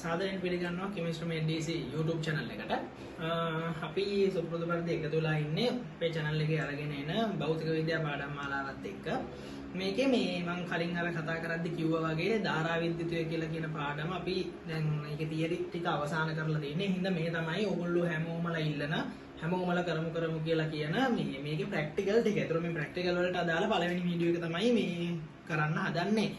සාදරයෙන් පිළිගන්නවා chemistry MEDC YouTube channel එකට. අපි සුපුරුදු පරිදි එකතු වෙලා ඉන්නේ අපේ channel එකේ අරගෙන එන භෞතික විද්‍යා පාඩම් මාලාවත් එක්ක. මේකේ මේ මම කලින් අර කතා කරද්දි කිව්වා වගේ ධාරා විද්‍යුතය කියලා කියන පාඩම අපි දැන් ඒකේ තියරි ටික අවසන් කරලා තියෙන්නේ. හින්දා මේ තමයි ඕගොල්ලෝ හැමෝමලා ඉල්ලන හැමෝමලා කරමු කියලා කියන මේකේ ප්‍රැක්ටිකල් ටික. ඒතර මේ ප්‍රැක්ටිකල් වලට අදාළ පළවෙනි වීඩියෝ එක තමයි මේ කරන්න හදන්නේ.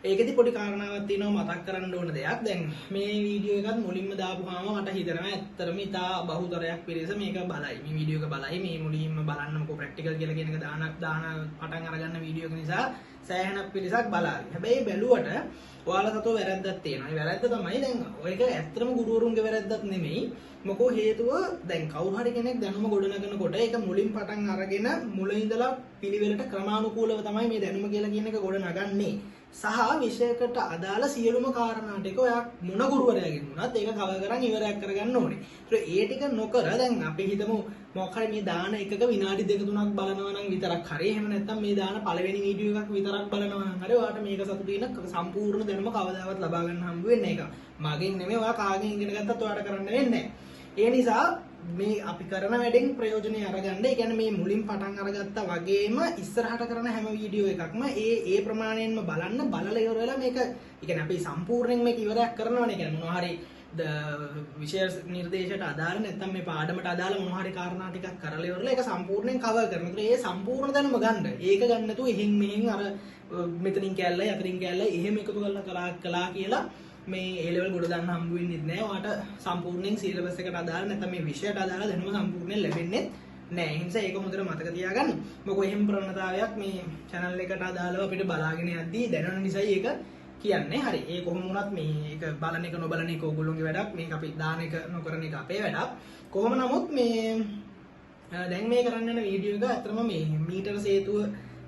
ඒකෙදි පොඩි කාරණාවක් තියෙනවා මතක් කරන්න ඕන දෙයක්. දැන් මේ වීඩියෝ එකත් මුලින්ම දාපුවාම මට හිතෙනවා ඇත්තටම ඉතා බහුතරයක් පිරිස මේක බලයි. මේ වීඩියෝ එක බලයි. මේ මුලින්ම බලන්න මොකෝ ප්‍රැක්ටිකල් කියලා කියන එක දාන පටන් අරගන්න වීඩියෝ එක නිසා සෑහෙන පිරිසක් බලාවි. හැබැයි බැලුවට ඔයාලා සතෝ වැරද්දක් තියෙනවා. ඒ වැරද්ද තමයි දැන් ඔයක ඇත්තටම ගුරුවරුන්ගේ වැරද්දක් නෙමෙයි. මොකෝ හේතුව දැන් කවුරු හරි කෙනෙක් දැනුම ගොඩනගනකොට ඒක මුලින් පටන් අරගෙන මුල ඉඳලා පිළිවෙලට ක්‍රමානුකූලව තමයි මේ දැනුම කියලා කියන එක ගොඩනගන්නේ. සහ විෂයකට අදාළ සියලුම කාරණා ටික ඔයා මොන ගුරුවරයාගෙන් වුණත් ඒක කවර් කරන් ඉවරයක් කරගන්න ඕනේ. ඒ ටික නොකර දැන් අපි හිතමු මොකක් හරි මේ දාන එකක විනාඩි 2-3ක් බලනවා නම් විතරක් හරි. එහෙම නැත්නම් මේ දාන පළවෙනි වීඩියෝ එකක් විතරක් බලනවා නම් හරි. ඔයාට මේක සතුටින් සම්පූර්ණ දැනුම කවදාවත් ලබා ගන්න හම්බ වෙන්නේ නැහැ. මගෙන් නෙමෙයි ඔයා කාගෙන් ඉගෙන ගත්තත් ඔයාට කරන්න වෙන්නේ නැහැ. ඒ නිසා මේ අපි කරන වැඩෙන් ප්‍රයෝජනෙ අරගන්න. ඒ කියන්නේ මේ මුලින් පටන් අරගත්තා වගේම ඉස්සරහට කරන හැම වීඩියෝ එකක්ම ඒ ප්‍රමාණයෙන්ම බලන්න බලලා ඉවර වෙලා මේක ඒ කියන්නේ අපි සම්පූර්ණයෙන් මේක ඉවරයක් කරනවනේ. ඒ කියන්නේ මොනවා හරි විෂය නිර්දේශයට අදාළ නැත්නම් මේ පාඩමට අදාළ මොනවා හරි කාරණා ටිකක් කරලා ඉවරලා ඒක සම්පූර්ණයෙන් කවර් කරනවා. ඒ සම්පූර්ණ දැනුම ගන්න. ඒක ගන්න නැතුව එහෙන් මෙහෙන් අර මෙතනින් කැල්ලයි අතරින් කැල්ලයි එහෙම එකතු කරලා කළා කියලා මේ A level ගොඩ දාන්න හම්බ වෙන්නේ නැහැ. ඔයාට සම්පූර්ණයෙන් සිලබස් එකට අදාළ නැත්නම් මේ විෂයට අදාළ දැනුම සම්පූර්ණයෙන් ලැබෙන්නේ නැහැ. ඒ නිසා ඒක හොඳට මතක තියාගන්න. මොකද එහෙම ප්‍රවණතාවයක් මේ channel එකට අදාළව අපිට බලාගෙන යද්දී දැනෙන නිසා ඒක කියන්නේ. හරි. ඒ කොහොම වුණත් මේ ඒක බලන එක නොබලන එක ඕගොල්ලෝගේ වැඩක්. මේක අපි දාන එක නොකරන එක අපේ වැඩක්. කොහොම නමුත් මේ දැන් මේ කරන්න යන වීඩියෝ එක අතරම මේ මීටර සේතුව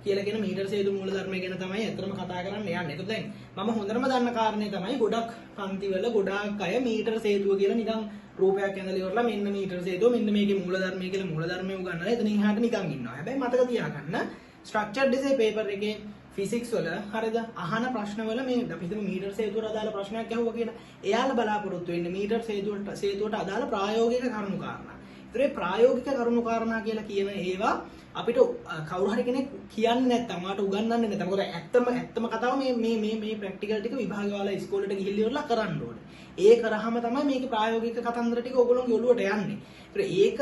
කියලා කියන මීටර සේතු මූලධර්මය ගැන තමයි අතරම කතා කරන්න යන්නේ. ඒක දැන් මම හොඳටම දන්න කාරණේ තමයි ගොඩක් පන්තිවල ගොඩාක් අය මීටර සේතුව කියලා නිකන් රූපයක් ඇඳලා ඉවරලා මෙන්න මීටර සේතුව මෙන්න මේකේ මූලධර්මය කියලා මූලධර්මය උගන්වලා එතනින් එහාට නිකන් ඉන්නවා. හැබැයි මතක තියාගන්න ස්ට්‍රක්චර්ඩ් ඩිසයි පේපර් එකේ ෆිසික්ස් වල හරිද අහන ප්‍රශ්න වල මේ අපි හිතමු මීටර සේතුවට අදාළ ප්‍රශ්නයක් අහුවා කියලා. එයාලා බලාපොරොත්තු වෙන්නේ මීටර සේතුවට අදාළ ප්‍රායෝගික කරුණු කාරණා. ඒතරේ ප්‍රායෝගික කරුණු කාරණා කියලා කියන ඒවා අපිට කවුරු හරි කෙනෙක් කියන්නේ නැත්නම් ඔයාලට උගන්වන්නේ නැත්නම් මොකද ඇත්තම කතාව මේ ප්‍රැක්ටිකල් ටික විභාග වල ඉස්කෝලේට ගිහිල්ලා ඉවරලා කරන්න ඕනේ. ඒ කරාම තමයි මේක ප්‍රායෝගික කතන්දර ටික ඔයගොල්ලෝගේ ඔළුවට යන්නේ. ඒක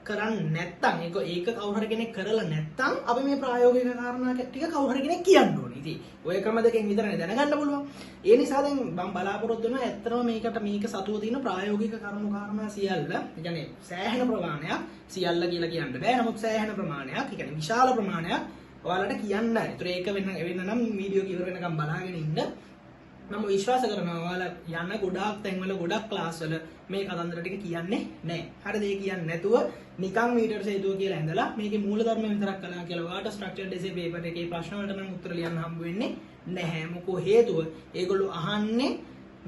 කරන්නේ නැත්නම් ඒක කවුරු හරි කෙනෙක් කරලා නැත්නම් අපි මේ ප්‍රායෝගික කාරණා ටික කවුරු හරි කෙනෙක් කියන්න ඕනේ. ඉතින් ඔය ක්‍රම දෙකෙන් විතරනේ දැනගන්න පුළුවන්. ඒ නිසා දැන් මම බලාපොරොත්තු වෙනවා ඇත්තටම මේක සතුව තියෙන ප්‍රායෝගික කරුණු කාරණා සියල්ල. ඒ කියන්නේ සෑහෙන ප්‍රමාණයක් සියල්ල කියලා කියන්න බෑ. නමුත් සෑහෙන ප්‍රමාණයක්, ඒ කියන්නේ විශාල ප්‍රමාණයක් ඔයාලට කියන්න. ඒතර ඒක වෙන්න නම් වීඩියෝ කිවර වෙනකම් බලාගෙන ඉන්න. මම විශ්වාස කරනවා ඔයාලා යන ගොඩාක් තැන්වල ගොඩක් ක්ලාස් වල මේ කතන්දර ටික කියන්නේ නැහැ. හරිද? ඒ කියන්නේ නැතුව නිකන් මීටර සේතුව කියලා ඇඳලා මේකේ මූලධර්ම විතරක් කළා කියලා ඔයාලට ස්ට්‍රක්චර්ඩ් ඩිසයි පේපර් එකේ ප්‍රශ්න වලට නම් උත්තර ලියන්න හම්බ වෙන්නේ නැහැ. මොකෝ හේතුව ඒගොල්ලෝ අහන්නේ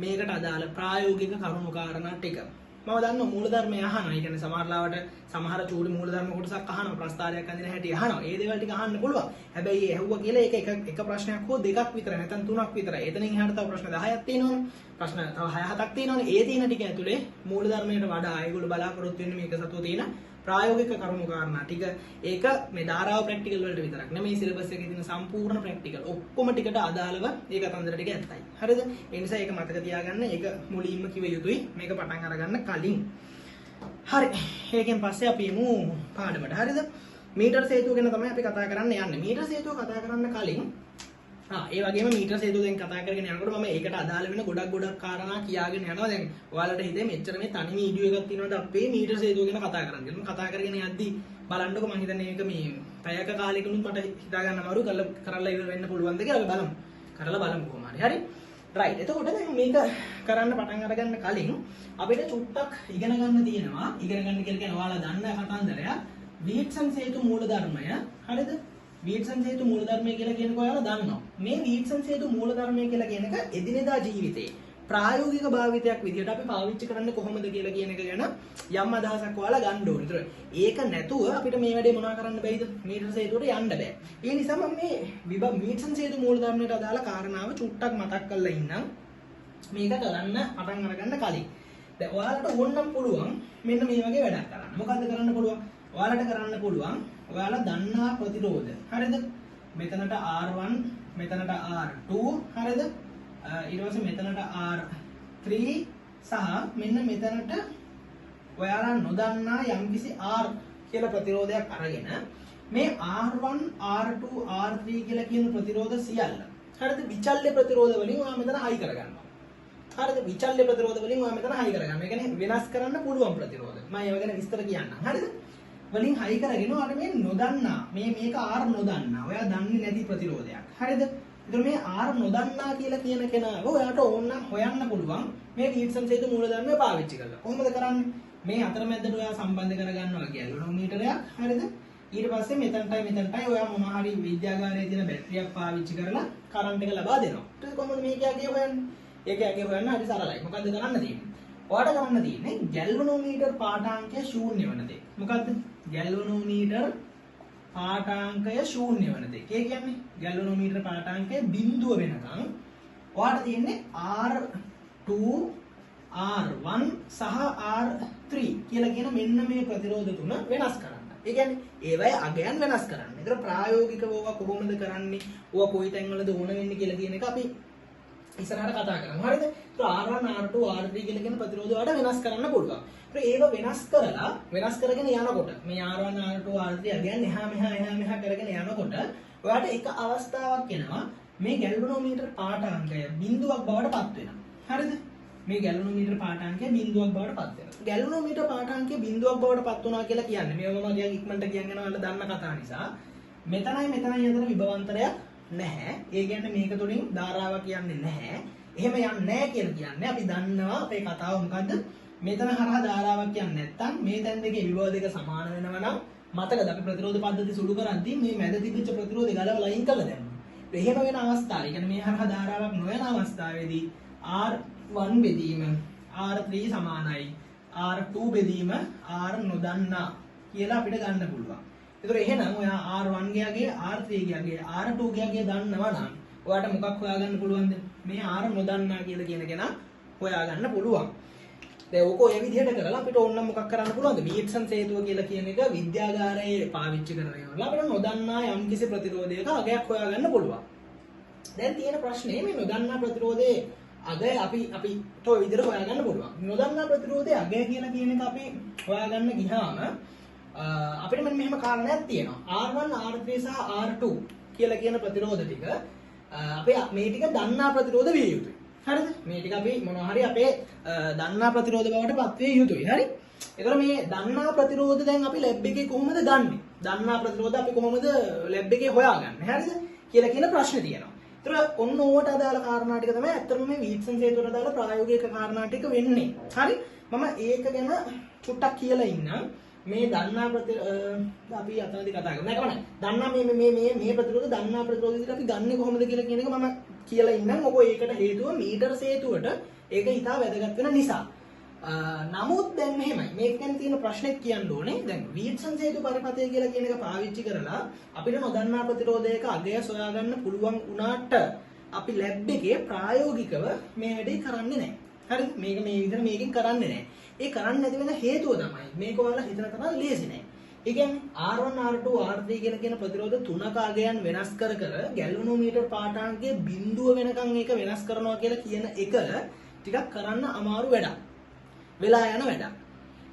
මේකට අදාළ ප්‍රායෝගික කරුණු කාරණා ටික. මම දන්නවා මූලධර්මය අහනවා. ඒ කියන්නේ සමහරලාවට සමහර චූටි මූලධර්ම කොටසක් අහනවා. ප්‍රස්තාරයක් අඳින හැටි අහනවා. ඒ දේවල් ටික අහන්න පුළුවන්. හැබැයි ඒ ඇහුවා කියලා ඒක එක ප්‍රශ්නයක් හෝ දෙකක් විතර නැත්නම් තුනක් විතර. එතනින් එහාට තව ප්‍රශ්න 10ක් තියෙනවනේ. ප්‍රශ්න තව 6-7ක් තියෙනවනේ. ඒ තියෙන ටික ඇතුලේ මූලධර්මයට වඩා ඒගොල්ලෝ බලාපොරොත්තු වෙන්නේ මේක සතුව තියෙන ප්‍රායෝගික කරුණු කාරණා ටික. ඒක මේ ධාරාව ප්‍රැක්ටිකල් වලට විතරක් නෙමෙයි සිලබස් එකේ තියෙන සම්පූර්ණ ප්‍රැක්ටිකල් ඔක්කොම ටිකට අදාළව ඒ කතන්දර ටික ඇත්තයි. හරිද? ඒ නිසා ඒක මතක තියාගන්න. ඒක මුලින්ම කිව යුතුයි මේක පටන් අරගන්න කලින්. හරි. ඒකෙන් පස්සේ අපි යමු පාඩමට. හරිද? මීටර සේතුව ගැන තමයි අපි කතා කරන්න යන්නේ. මීටර සේතුව කතා කරන්න කලින් ඒ වගේම මීටර සේතුව දැන් කතා කරගෙන යනකොට මම ඒකට අදාළ වෙන ගොඩක් කාරණා කියාගෙන යනවා. දැන් ඔයාලට හිතේ මෙච්චර මේ තනි වීඩියෝ එකක් තියෙනවද අපේ මීටර සේතුව ගැන කතා කරන්න කියලා. මම කතා කරගෙන යද්දි බලන්නකො මම හිතන්නේ මේක මේ පැයක කාලෙකිනුත් මට හිතා ගන්න අමාරු කරලා ඉවර වෙන්න පුළුවන්ද කියලා අපි බලමු. කරලා බලමු කොහොම හරි. හරි? රයිට්. එතකොට දැන් මේක කරන්න පටන් අරගන්න කලින් අපිට චුට්ටක් ඉගෙන ගන්න තියෙනවා. ඉගෙන ගන්න කියලා කියන්නේ ඔයාලා දන්න කතන්දරයක්. වීට්සන් සේතු මූලධර්මය. හරිද? වීට්සන් සේතු මූලධර්මය කියලා කියනකොට ඔයාලා දන්නවා. මේ වීට්සන් සේතු මූලධර්මය කියලා කියන එක එදිනෙදා ජීවිතේ ප්‍රායෝගික භාවිතයක් විදිහට අපි පාවිච්චි කරන්නේ කොහොමද කියලා කියන එක ගැන යම් අදහසක් ඔයාලා ගන්න ඕනේ. ඒතර ඒක නැතුව අපිට මේ වැඩේ මොනවා කරන්න බැයිද? මීටර සේතුවට යන්න බෑ. ඒ නිසා මම මේ වීට්සන් සේතු මූලධර්මයට අදාළ කාරණාව චුට්ටක් මතක් කරලා ඉන්නම්. මේක කරන්න පටන් අරගන්න කලින් දැන් ඔයාලට ඕනනම් පුළුවන් මෙන්න මේ වගේ වැඩක් කරන්න. මොකද්ද කරන්න පුළුවන්? ඔයාලට කරන්න පුළුවන් ඔයාලා දන්නා ප්‍රතිරෝධ. හරිද? මෙතනට R1 මෙතනට R2 හරිද? ඊට පස්සේ මෙතනට R3 සහ මෙන්න මෙතනට ඔයාලා නොදන්නා යම්කිසි R කියලා ප්‍රතිරෝධයක් අරගෙන මේ R1 R2 R3 කියලා කියන ප්‍රතිරෝධ සියල්ල හරිද? විචල්්‍ය ප්‍රතිරෝධ වලින් ඔයා මෙතන හයි කරගන්නවා. හරිද? විචල්්‍ය ප්‍රතිරෝධ වලින් ඔයා මෙතන හයි කරගන්නවා. ඒ කියන්නේ වෙනස් කරන්න පුළුවන් ප්‍රතිරෝධ. මම ඒව ගැන විස්තර කියන්නම්. හරිද? වලින් හයි කරගෙන ඔයාලට මේ නොදන්නා මේක R නොදන්නා. ඔයා දන්නේ නැති ප්‍රතිරෝධයක්. හරිද? ඒතර මේ R නොදන්නා කියලා කියන කෙනාව ඔයාට ඕන නම් හොයන්න පුළුවන් මේ වීට්සන් සේතු මූලධර්මය පාවිච්චි කරලා. කොහොමද කරන්නේ? මේ අතරමැදට ඔයා සම්බන්ධ කරගන්නවා ගැලවනෝමීටරයක්. හරිද? ඊට පස්සේ මෙතනටයි ඔයා මොන හරි විද්‍යාගාරයේ තියෙන බැටරියක් පාවිච්චි කරලා කරන්ට් එක ලබා දෙනවා. ඊට කොහොමද මේක යගේ හොයන්නේ? ඒක යගේ හොයන්න හරි සරලයි. මොකද්ද කරන්න තියෙන්නේ? ඔයාට කරන්න තියෙන්නේ ගැල්වනෝමීටර් පාඨාංකය ශූන්‍ය වෙන දේ. මොකද්ද? ගැල්වනෝමීටර් පාඨාංකය ශූන්‍ය වෙන දේ. ඒ කියන්නේ ගැල්වනෝමීටර් පාඨාංකය බිඳුව වෙනකන් ඔයාට තියෙන්නේ R2 R1 සහ R3 කියලා කියන මෙන්න මේ ප්‍රතිරෝධ තුන වෙනස් කරන්න. ඒ කියන්නේ ඒවයි අගයන් වෙනස් කරන්න. ඒතර ප්‍රායෝගිකව ඕවා කොහොමද කරන්නේ? ඕවා කොයි තැන්වලද ඕන වෙන්නේ කියලා කියන එක අපි ඉස්සරහට කතා කරමු. හරිද? ඒතර R1 R2 R3 කියලා කියන ප්‍රතිරෝධ වලට වෙනස් කරන්න පුළුවන්. ඒතර ඒව වෙනස් කරගෙන යනකොට මේ R1 R2 R3 අගයන් එහා මෙහා කරගෙන යනකොට ඔයාට එක අවස්ථාවක් එනවා මේ ගැල්වනෝමීටර් පාඨාංකය බිඳුවක් බවට පත් වෙනවා. හරිද? මේ ගැල්වනෝමීටර් පාඨාංකය බිඳුවක් බවට පත් වෙනවා. ගැල්වනෝමීටර් පාඨාංකය බිඳුවක් බවට පත් වුණා කියලා කියන්නේ මේව මම ගියන් ඉක්මනට කියන්න ඔයාලා දන්න කතා නිසා මෙතනයි අතර විභවාන්තරයක් නැහැ. ඒ කියන්නේ මේක තුලින් ධාරාවක් යන්නේ නැහැ. එහෙම යන්නේ නැහැ කියලා කියන්නේ අපි දන්නවා අපේ කතාව මොකද්ද? මෙතන හරහා ධාරාවක් යන්නේ නැත්නම් මේ තැන් දෙකේ විභව දෙක සමාන වෙනවා නම් මතකද අපි ප්‍රතිරෝධ පද්ධති සුළු කරද්දී මේ මැද තිබිච්ච ප්‍රතිරෝධය ගලවලා අයින් කළා දැම්මා. එහෙම වෙන අවස්ථාව, ඒ කියන්නේ මේ හරහා ධාරාවක් නොවන අවස්ථාවේදී R1 බෙදීම R3 සමානයි R2 බෙදීම R නොදන්නා කියලා අපිට ගන්න පුළුවන්. ඒතර එහෙනම් ඔයා R1 ගියාගේ R3 ගියාගේ R2 ගියාගේ දන්නවා නම් ඔයාට මොකක් හොයාගන්න පුළුවන්ද? මේ R නොදන්නා කියලා කියන කෙනා හොයාගන්න පුළුවන්. දැන් ඕක ඔය විදිහට කරලා අපිට ඕනනම් මොකක් කරන්න පුළුවන්ද? වීට්සන් හේතුව කියලා කියන එක විද්‍යාගාරයේ පාවිච්චි කරගෙන අපිට නොදන්නා යම්කිසි ප්‍රතිරෝධයක අගයක් හොයාගන්න පුළුවන්. දැන් තියෙන ප්‍රශ්නේ මේ නොදන්නා ප්‍රතිරෝධයේ අගය අපි තෝ විදිහට හොයාගන්න පුළුවන්. නොදන්නා ප්‍රතිරෝධයේ අගය කියලා කියන එක අපි හොයාගන්න ගියාම අපිට මෙහෙම කාරණයක් තියෙනවා. R1 R3 සහ R2 කියලා කියන ප්‍රතිරෝධ ටික අපි මේ ටික දන්නා ප්‍රතිරෝධ විය යුතුයි. හරිද? මේ ටික අපි මොනවා හරි අපේ දන්නා ප්‍රතිරෝධ බවට පත් විය යුතුයි. හරි? ඒතර මේ දන්නා ප්‍රතිරෝධ දැන් අපි ලැබ් එකේ කොහොමද ගන්නෙ? දන්නා ප්‍රතිරෝධ අපි කොහොමද ලැබ් එකේ හොයාගන්නේ? හරිද? කියලා කියන ප්‍රශ්නේ තියෙනවා. ඒතර ඔන්න ඕවට අදාළ කාරණා ටික තමයි ඇත්තටම මේ වීට්සන් හේතුවට අදාළ ප්‍රායෝගික කාරණා ටික වෙන්නේ. හරි? මම ඒක ගැන චුට්ටක් කියලා ඉන්නම්. මේ දන්නා අපි අතනදී කතා කරමු. නෑ කමන්නේ. දන්නා මේ ප්‍රතිරෝධ දන්නා ප්‍රතිරෝධ විදිහට අපි ගන්නෙ කොහොමද කියලා කියන එක මම කියලා ඉන්නම්. ඔක ඒකට හේතුව මීටර හේතුවට ඒක ඉතා වැදගත් වෙන නිසා. නමුත් දැන් මෙහෙමයි. මේක ගැන තියෙන ප්‍රශ්නෙත් කියන්න ඕනේ. දැන් වීට්සන් හේතු පරිපථය කියලා කියන එක පාවිච්චි කරලා අපිට නොදන්නා ප්‍රතිරෝධයක අගය සොයාගන්න පුළුවන් වුණාට අපි ලැබ් එකේ ප්‍රායෝගිකව මේ වැඩේ කරන්නේ නැහැ. හරිද? මේක මේ විදිහට මේකෙන් කරන්නේ නැහැ. ඒ කරන්නේ නැති වෙන හේතුව තමයි මේක ඔයාලා හිතන තරම් ලේසි නෑ. ඒ කියන්නේ R1 R2 R3 කියලා කියන ප්‍රතිරෝධ තුනක අගයන් වෙනස් කර ගැල්වනෝමීටර් පාඨාංකයේ බිඳුව වෙනකන් ඒක වෙනස් කරනවා කියලා කියන එක ටිකක් කරන්න අමාරු වැඩක්. වෙලා යන වැඩක්.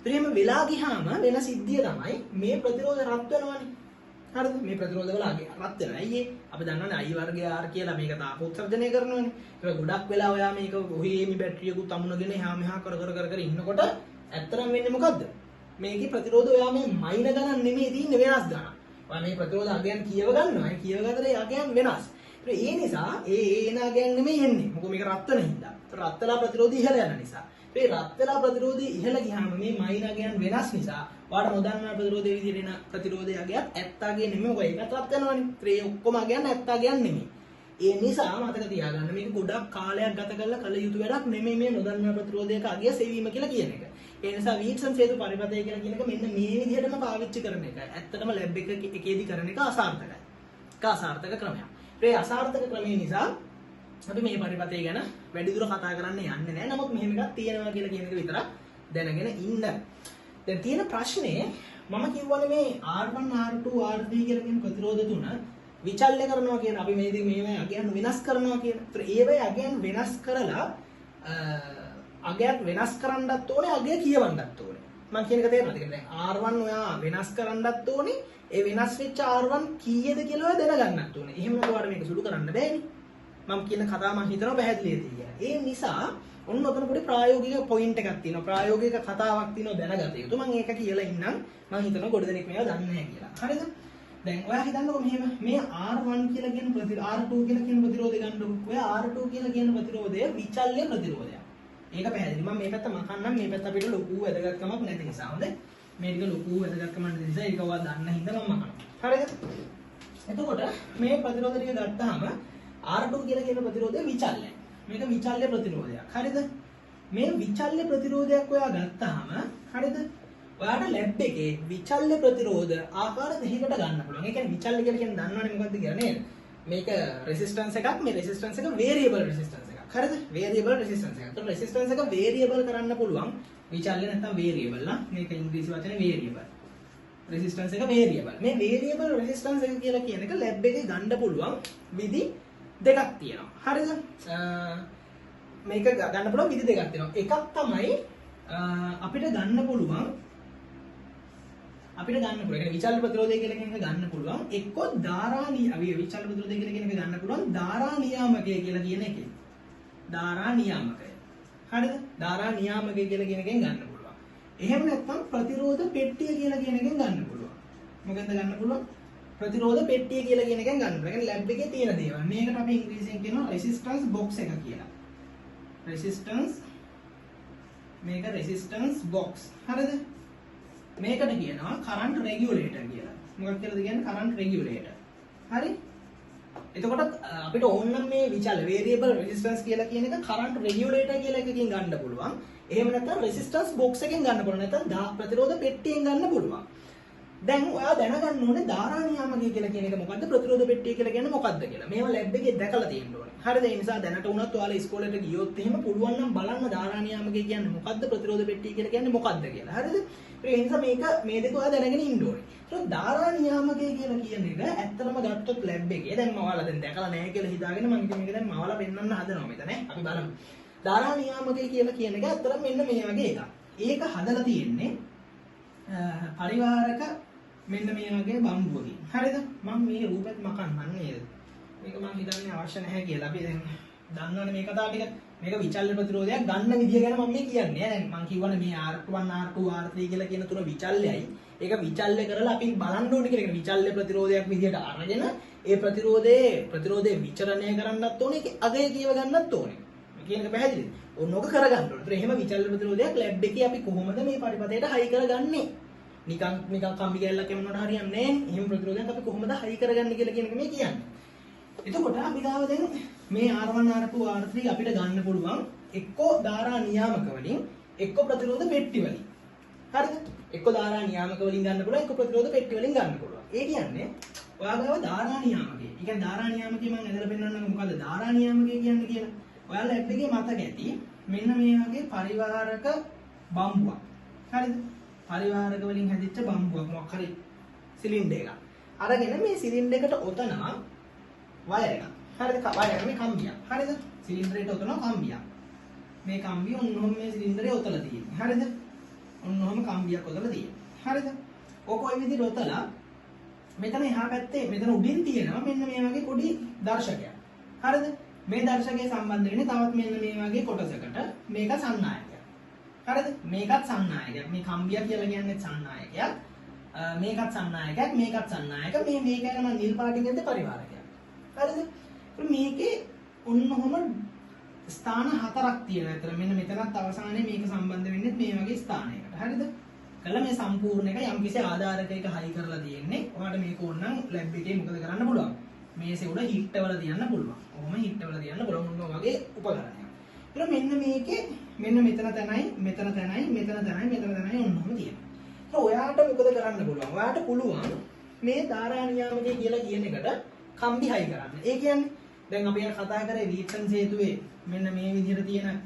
එහෙම වෙලා ගියාම වෙන සිද්ධිය තමයි මේ ප්‍රතිරෝධ රත් වෙනවනේ. හරිද? මේ ප්‍රතිරෝධ වල අගය රත් වෙනවා. අයියේ අපි දන්නවනේ I වර්ගය R කියලා මේක තාප උත්සර්ජනය කරනවනේ. ඒක ගොඩක් වෙලා ඔයා මේක ඔහේ මේ බැටරියකුත් අමුණගෙන එහා මෙහා කර ඉන්නකොට ඇත්තටම වෙන්නේ මොකද්ද? මේකේ ප්‍රතිරෝධ ඔයා මේ මයින ගණන් නෙමෙයි තියෙන්නේ වෙනස් ගණන්. ඔයා මේ ප්‍රතිරෝධ අගයන් කියව ගන්නවා. ඒ කියව ගත්තට ඒ අගයන් වෙනස්. ඒ නිසා ඒ අගයන් නෙමෙයි එන්නේ. මොකද මේක රත් වෙන හින්දා. රත් වෙලා ප්‍රතිරෝධය ඉහළ යන නිසා. මේ රත් වෙලා ප්‍රතිරෝධය ඉහළ ගියාම මේ මයින අගයන් වෙනස් නිසා ඔයාට නොදන්නා ප්‍රතිරෝධයේ විදිහට එන ප්‍රතිරෝධයේ අගයත් 70 අගය නෙමෙයි. ඔය ඒකත් රත් වෙනවනේ. ඒ ඔක්කොම අගයන් 70 අගයන් නෙමෙයි. ඒ නිසා මතක තියාගන්න මේක ගොඩක් කාලයක් ගත කරලා කළ යුතු වැඩක් නෙමෙයි මේ නොදන්නා ප්‍රතිරෝධයක අගය සෙවීම කියලා කියන එක. ඒ නිසා වීට්සන් හේතු පරිපථය කියලා කියන එක මෙන්න මේ විදිහටම පාවිච්චි කරන එක. ඇත්තටම ලැබ් එකේදී කරන එක අසාර්ථකයි. ඒක අසාර්ථක ක්‍රමයක්. ඒ අසාර්ථක ක්‍රමය නිසා අපි මේ පරිපතය ගැන වැඩි දුර කතා කරන්න යන්නේ නැහැ. නමුත් මෙහෙම එකක් තියෙනවා කියලා කියන එක විතරක් දැනගෙන ඉන්න. දැන් තියෙන ප්‍රශ්නේ මම කියවනේ මේ R1 R2 R3 කියලා කියන ප්‍රතිරෝධ තුන විචල්්‍ය කරනවා කියන අපි මේදී මේවා අගයන් වෙනස් කරනවා කියන. ඒතර ඒවයි අගයන් වෙනස් කරලා අගයන් වෙනස් කරන්නත් ඕනේ අගය කියවන්නත් ඕනේ. මම කියන එක තේරෙනවද? දැන් R1 ඔයා වෙනස් කරන්නත් ඕනේ. ඒ වෙනස් වෙච්ච R1 කීයද කියලා දැනගන්නත් ඕනේ. එහෙම නැතුව මේක සුළු කරන්න බෑනේ. මම කියන කතාව මම හිතනවා පැහැදිලි කියලා. ඒ නිසා ඔන්න ඔතන පොඩි ප්‍රායෝගික පොයින්ට් එකක් තියෙනවා. ප්‍රායෝගික කතාවක් තියෙනවා දැනගත යුතු. මම ඒක කියලා ඉන්නම්. මම හිතනවා ගොඩ දෙනෙක් මේවා දන්නේ නැහැ කියලා. හරිද? දැන් ඔයා හිතන්නකො මෙහෙම මේ R1 කියලා කියන R2 කියලා කියන ප්‍රතිරෝධය ගන්නකො. ඔය R2 කියලා කියන ප්‍රතිරෝධය විචල්්‍ය ප්‍රතිරෝධයක්. ඒක පැහැදිලි. මම මේ පැත්ත මකන්නම්. මේ පැත්ත අපිට ලොකු වැදගත්කමක් නැති නිසා. හොඳයි. මේ ටික ලොකු වැදගත්කමක් නැති නිසා ඒක ඔයා දන්න හින්දා මම මකනවා. හරිද? එතකොට මේ ප්‍රතිරෝධ ටික ගත්තාම R2 කියලා කියන ප්‍රතිරෝධය විචල්්‍යයි. මේක විචල්්‍ය ප්‍රතිරෝධයක්. හරිද? මේ විචල්්‍ය ප්‍රතිරෝධයක් ඔයා ගත්තාම හරිද? ඔයාට ලැබ් එකේ විචල්්‍ය ප්‍රතිරෝධ ආකාර දෙකකට ගන්න පුළුවන්. ඒ කියන්නේ විචල්්‍ය කියලා කියන්නේ දන්නවනේ මොකක්ද කියලා නේද? මේක රෙසිස්ටන්ස් එකක්, මේ රෙසිස්ටන්ස් එක වේරියබල් රෙසිස්ටන්ස් එකක්. හරිද? වේරියබල් රෙසිස්ටන්ස් එකක්. ඒතකොට රෙසිස්ටන්ස් එක වේරියබල් කරන්න පුළුවන්. විචල්්‍ය නැත්නම් වේරියබල් නා. මේක ඉංග්‍රීසි වචනේ වේරියබල්. රෙසිස්ටන්ස් එක වේරියබල්. මේ වේරියබල් රෙසිස්ටන්ස් එක කියලා කියන එක ලැබ් එකේ ගන්න පුළුවන් විදි දෙකක් තියෙනවා. හරිද? මේක ගන්න පුළුවන් විදි දෙකක් තියෙනවා. එකක් තමයි අපිට ගන්න පුළුවන් විචල්්‍ය ප්‍රතිරෝධය කියලා කියන එක ගන්න පුළුවන් එක්ක විචල්්‍ය ප්‍රතිරෝධය කියලා කියන එක ගන්න පුළුවන් ධාරා නියාමකය කියලා කියන එකෙන්. ධාරා නියාමකය. හරිද? ධාරා නියාමකය කියලා කියන එකෙන් ගන්න පුළුවන්. එහෙම නැත්නම් ප්‍රතිරෝධ පෙට්ටිය කියලා කියන එකෙන් ගන්න පුළුවන්. මොකෙන්ද ගන්න පුළුවන්? ප්‍රතිරෝධ පෙට්ටිය කියලා කියන එකෙන් ගන්න පුළුවන්. ඒ කියන්නේ ලැබ් එකේ තියෙන දේවල්. මේකට අපි ඉංග්‍රීසියෙන් කියනවා රෙසිස්ටන්ස් බොක්ස් එක කියලා. මේක රෙසිස්ටන්ස් බොක්ස්. හරිද? මේකට කියනවා කරන්ට් රෙගියුලේටර් කියලා. මොකක්ද කියලාද කියන්නේ? Current regulator. හරි? එතකොට අපිට ඕන නම් මේ විචල්්‍ය වේරියබල් රෙසිස්ටන්ස් කියලා කියන එක කරන්ට් රෙගියුලේටර් කියලා එකකින් ගන්න පුළුවන්. එහෙම නැත්නම් රෙසිස්ටන්ස් බොක්ස් එකෙන් ගන්න පුළුවන්. නැත්නම් ප්‍රතිරෝධ පෙට්ටියෙන් ගන්න පුළුවන්. දැන් ඔයා දැනගන්න ඕනේ ධාරා නියාමකය කියලා කියන එක මොකද්ද? ප්‍රතිරෝධ පෙට්ටිය කියලා කියන්නේ මොකද්ද කියලා. මේවා ලැබ් එකේ දැකලා තියෙන්න ඕනේ. හරිද? ඒ නිසා දැනට උනත් ඔයාලා ඉස්කෝලේට ගියොත් එහෙම පුළුවන් නම් බලන්න ධාරා නියාමකය කියන්නේ මොකද්ද? ප්‍රතිරෝධ පෙට්ටිය කියලා කියන්නේ මොකද්ද කියලා. හරිද? ඒ නිසා මේ දෙක ඔයා දැනගෙන ඉන්න ඕනේ. ඒක ධාරා නියාමකය කියලා කියන එක ඇත්තටම ගත්තොත් ලැබ් එකේ දැන් මවලා දැන් දැකලා නැහැ කියලා හිතාගෙන මම ඉතින් මේක දැන් මවලා පෙන්වන්න හදනවා මෙතන ඈ. අපි බලමු. ධාරා නියාමකය කියලා කියන එක ඇත්තටම මෙන්න මේ වගේ එකක්. ඒක හදලා තියෙන්නේ පරිවාරක මෙන්න මේ වගේ බම්බුවකින්. හරිද? මම මේ රූපෙත් මකන්නම් නේද? මේක මම හිතන්නේ අවශ්‍ය නැහැ කියලා. අපි දැන් දන්නවනේ මේ කතාව ටික. මේක විචල්්‍ය ප්‍රතිරෝධයක් ගන්න විදිය ගැන මම මේ කියන්නේ. දැන් මම කියවනේ මේ R1 R2 R3 කියලා කියන තුන විචල්්‍යයි. ඒක විචල්්‍ය කරලා අපි බලන්න ඕනේ කියලා. ඒක විචල්්‍ය ප්‍රතිරෝධයක් විදියට අරගෙන ඒ ප්‍රතිරෝධයේ විචලනය කරන්නත් ඕනේ. ඒක අගය කියව ගන්නත් ඕනේ. මේ කියන එක පැහැදිලිද? ඕනෝක කරගන්න ඕනේ. ඒතර එහෙම විචල්්‍ය ප්‍රතිරෝධයක් ලැබ් එකේ අපි කොහොමද මේ පරිපතයට හයි කරගන්නේ? නිකන් කම්බි ගැල්ලක් එමුනට හරියන්නේ නැහැ. එහෙම ප්‍රතිරෝධයක් අපි කොහොමද හයි කරගන්නේ කියලා කියන එක මේ කියන්නේ. එතකොට අපි ගාව දැන් මේ R1 R2 R3 අපිට ගන්න පුළුවන් එක්කෝ ධාරා නියාමක වලින් එක්කෝ ප්‍රතිරෝධ පෙට්ටි වලින්. හරිද? එක්කෝ ධාරා නියාමක වලින් ගන්න පුළුවන් එක්කෝ ප්‍රතිරෝධ පෙට්ටි වලින් ගන්න පුළුවන්. ඒ කියන්නේ ඔයා ගාව ධාරා නියාමකය. ඒ කියන්නේ ධාරා නියාමකය මම ඇදලා පෙන්නන්නම් මොකද්ද ධාරා නියාමකය කියන්නේ කියලා. ඔයාලා ලැබ් එකේ මතක ඇති මෙන්න මේ වගේ පරිවාරක බම්බුවක්. හරිද? පරිවාරක වලින් හැදිච්ච බම්බුවක් මොකක් හරි සිලින්ඩර් එකක්. අරගෙන මේ සිලින්ඩර් එකට ඔතනවා වයර් එකක්. හරිද? වයර් මේ කම්බියක්. හරිද? සිලින්ඩරේට ඔතනවා කම්බියක්. මේ කම්බිය ඔන්නෝම මේ සිලින්ඩරේ ඔතලා තියෙන්නේ. හරිද? ඔන්නෝම කම්බියක් ඔතලා තියෙන්නේ. හරිද? ඔක ඔය විදිහට ඔතලා මෙතන එහා පැත්තේ මෙතන උඩින් තියෙනවා මෙන්න මේ වගේ පොඩි දර්ශකයක්. හරිද? මේ දර්ශකයේ සම්බන්ධ වෙන්නේ තවත් මෙන්න මේ වගේ කොටසකට. මේක සන්නායකයක්. හරිද? මේකත් සන්නායකයක්. මේ කම්බිය කියලා කියන්නේ සන්නායකයක්. මේකත් සන්නායකයක්. මේකත් සන්නායක. මේක යන මම නිල් පාටින් ගත්තේ පරිවාරකයක්. හරිද? මේකේ ඔන්නෝම ස්ථාන හතරක් තියෙනවා. ඒතර මෙන්න මෙතනත් අවසානයේ මේක සම්බන්ධ වෙන්නේ මේ වගේ ස්ථානයකට. හරිද? කළා මේ සම්පූර්ණ එක යම්කිසි ආධාරකයක හයි කරලා තියෙන්නේ. ඔයාලට මේක ඕනනම් ලැබ් එකේ මොකද කරන්න පුළුවන්? මේසේ උඩ හිට්ටවල තියන්න පුළුවන්. ඔහොම හිට්ටවල තියන්න පුළුවන් මොනවා වගේ උපකරණයක්. ඒතර මෙන්න මේකේ මෙන්න මෙතන තැනයි මෙතන තැනයි මෙතන තැනයි මෙතන තැනයි ඔන්නෝම තියෙනවා. ඒතර ඔයාට මොකද කරන්න පුළුවන්? ඔයාට පුළුවන් මේ ධාරා නියාමකය කියලා කියන එකට කම්බි හයි කරන්න. ඒ කියන්නේ දැන් අපි කතා කරේ රීට්සන් සේතුවේ මෙන්න මේ විදිහට තියෙන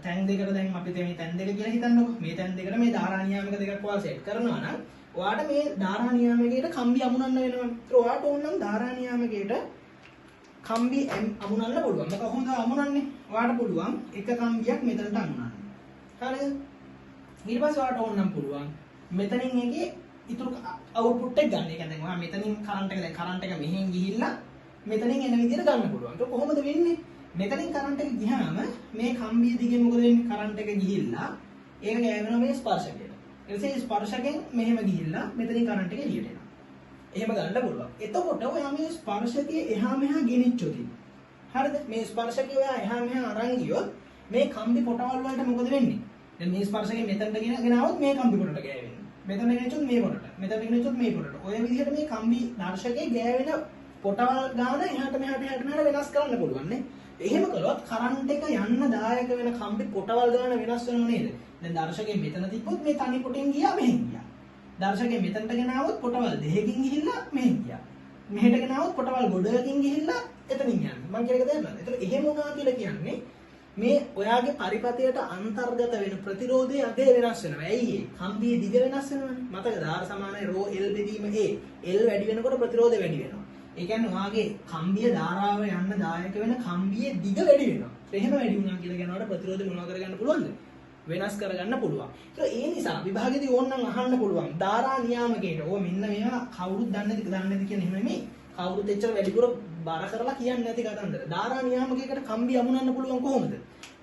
තැන් දෙකට දැන් අපි මේ තැන් දෙක කියලා හිතන්නකො. මේ තැන් දෙකට මේ ධාරා නියාමක දෙකක් ඔයාලා සෙට් කරනවා නම් ඔයාට මේ ධාරා නියාමකයට කම්බි අමුණන්න වෙනවා. ඒත් ඔයාට ඕන නම් ධාරා නියාමකයට කම්බි අමුණන්න පුළුවන්. මොකද කොහොමද අමුණන්නේ? ඔයාට පුළුවන් එක කම්බියක් මෙතනට අමුණන්න. හරිද? ඊට පස්සේ ඔයාට ඕන නම් පුළුවන් මෙතනින් එකේ ඉතුරු අවුට්පුට් එක ගන්න. ඒ කියන්නේ ඔයා මෙතනින් කරන්ට් එක මෙහෙන් ගිහිල්ලා මෙතනින් එන විදිහට ගන්න පුළුවන්. ඒක කොහොමද වෙන්නේ? මෙතනින් කරන්ට් එක ගියාම මේ කම්බිය දිගේ මොකද වෙන්නේ? කරන්ට් එක ගිහිල්ලා ඒක ගෑවෙනවා මේ ස්පර්ශකයට. ඊට ස්පර්ශකෙන් මෙහෙම ගිහිල්ලා මෙතනින් කරන්ට් එක එළියට එනවා. එහෙම ගන්න පුළුවන්. එතකොට ඔයා මේ ස්පර්ශකයේ එහා මෙහා ගෙනිච්චොත් හරිද? මේ ස්පර්ශකය ඔයා එහා මෙහා අරන් ගියොත් මේ කම්බි පොටවල් වලට මොකද වෙන්නේ? දැන් මේ ස්පර්ශකයෙන් මෙතනට ගෙනාවොත් මේ කම්බි පොටට ගෑවෙන්නේ. මෙතන ගෙනිච්චොත් මේ පොටට. මෙතන ගෙනිච්චොත් මේ පොටට. ඔය විදිහට මේ කම්බි දර්ශකයේ ගෑවෙන පොටවල් ගාන එහාට මෙහාට වෙනස් කරන්න පුළුවන් නේ. එහෙම කළොත් කරන්ට් එක යන්න දායක වෙන කම්බි පොටවල් ගාන වෙනස් වෙනව නේද? දැන් දර්ශකයෙන් මෙතන තිබ්බොත් මේ තනි පොටෙන් ගියා මෙහෙන් ගියා. දර්ශකයෙන් මෙතනට ගෙනාවොත් පොටවල් දෙකකින් ගිහිල්ලා මෙහෙන් ගියා. මෙහෙට ගෙනාවොත් පොටවල් ගොඩකින් ගිහිල්ලා එතනින් යනවා. මම කියන එක තේරුණාද? ඒතර එහෙම වුණා කියලා කියන්නේ මේ ඔයාගේ පරිපතයට අන්තර්ගත වෙන ප්‍රතිරෝධය අධේ වෙනස් වෙනවා. ඇයි ඒ? කම්බියේ දිග වෙනස් වෙනවනේ. මතකද? R සමානයි ρ L බෙදීම A. L වැඩි වෙනකොට ප්‍රතිරෝධය වැඩි වෙනවා. ඒ කියන්නේ ඔයාගේ කම්බිය ධාරාව යන්න දායක වෙන කම්බියේ දිග වැඩි වෙනවා. එහෙම වැඩි වුණා කියලා කියනකොට ප්‍රතිරෝධය මොනවා කරගන්න පුළුවන්ද? වෙනස් කරගන්න පුළුවන්. ඒ නිසා විභාගෙදී ඕනනම් අහන්න පුළුවන්. ධාරා නියාමකයට ඕ මෙන්න මේවා කවුරුත් දන්නේ නැති කියන එහෙම නෙමෙයි. කවුරුත් එච්චර වැඩිපුර බාර කරලා කියන්නේ නැති කතන්දර. ධාරා නියාමකයකට කම්බි අමුණන්න පුළුවන් කොහොමද?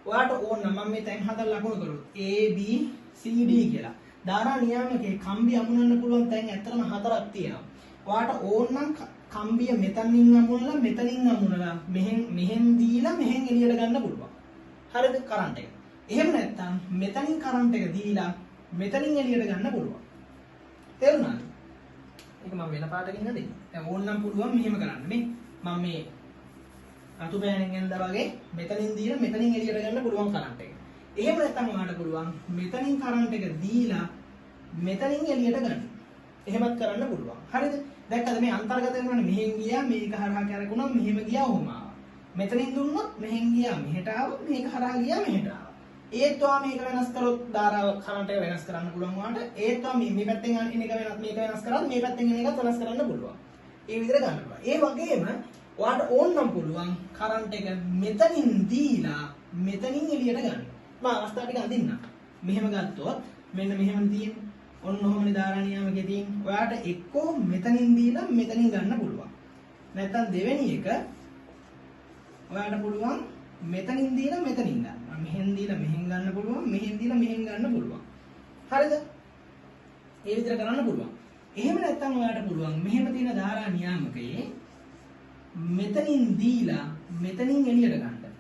ඔයාට ඕන නම් මම මේ තැන් හදලා ලකුණු කරොත් A B C D කියලා. ධාරා නියාමකයේ කම්බි අමුණන්න පුළුවන් තැන් ඇත්තටම 4ක් තියෙනවා. ඔයාට ඕන නම් කම්බිය මෙතනින් අමුණලා මෙතනින් අමුණලා මෙහෙන් දීලා මෙහෙන් එළියට ගන්න පුළුවන්. හරිද? කරන්ට් එක. එහෙම නැත්නම් මෙතනින් කරන්ට් එක දීලා මෙතනින් එළියට ගන්න පුළුවන්. තේරුණාද? ඒක මම වෙන පාටකින් හදන්නේ. දැන් ඕනනම් පුළුවන් මෙහෙම කරන්න මේ. මම මේ අතු පෑනෙන් එන්දා වගේ මෙතනින් දීලා මෙතනින් එළියට ගන්න පුළුවන් කරන්ට් එක. එහෙම නැත්නම් ඔයාලට පුළුවන් මෙතනින් කරන්ට් එක දීලා මෙතනින් එළියට ගන්න. එහෙමත් කරන්න පුළුවන්. හරිද? දැක්කද මේ අන්තර්ගත වෙනවනේ මෙහෙන් ගියා මේක හරහා කරකුණා මෙහෙම ගියා ඔහොම ආවා. මෙතනින් දුන්නොත් මෙහෙන් ගියා මෙහෙට ආවා මේක හරහා ගියා මෙහෙට ආවා. ඒත් ඔයා මේක වෙනස් කරොත් ධාරාව කරන්ට් එක වෙනස් කරන්න පුළුවන් ඔයාට. ඒත් ඔයා මේ පැත්තෙන් එන එක වෙනස් මේක වෙනස් කරාත් මේ පැත්තෙන් එන එකත් වෙනස් කරන්න පුළුවන්. ඒ විදිහට ගන්න පුළුවන්. ඒ වගේම ඔයාට ඕන නම් පුළුවන් කරන්ට් එක මෙතනින් දීලා මෙතනින් එළියට ගන්න. මම අවස්ථා ටික අඳින්නම්. මෙහෙම ගත්තොත් මෙන්න මෙහෙම තියෙන්නේ. ඔන්න ඔහොමනේ ධාරා නියාමකයේ තියෙන්නේ. ඔයාට එක්කෝ මෙතනින් දීලා මෙතනින් ගන්න පුළුවන්. නැත්තම් දෙවෙනි එක ඔයාට පුළුවන් මෙතනින් දීලා මෙතනින් ගන්න. මෙහෙන් දීලා මෙහෙන් ගන්න පුළුවන්. මෙහෙන් දීලා මෙහෙන් ගන්න පුළුවන්. හරිද? ඒ විදිහට කරන්න පුළුවන්. එහෙම නැත්තම් ඔයාට පුළුවන් මෙහෙම තියෙන ධාරා නියාමකයේ මෙතනින් දීලා මෙතනින් එළියට ගන්න.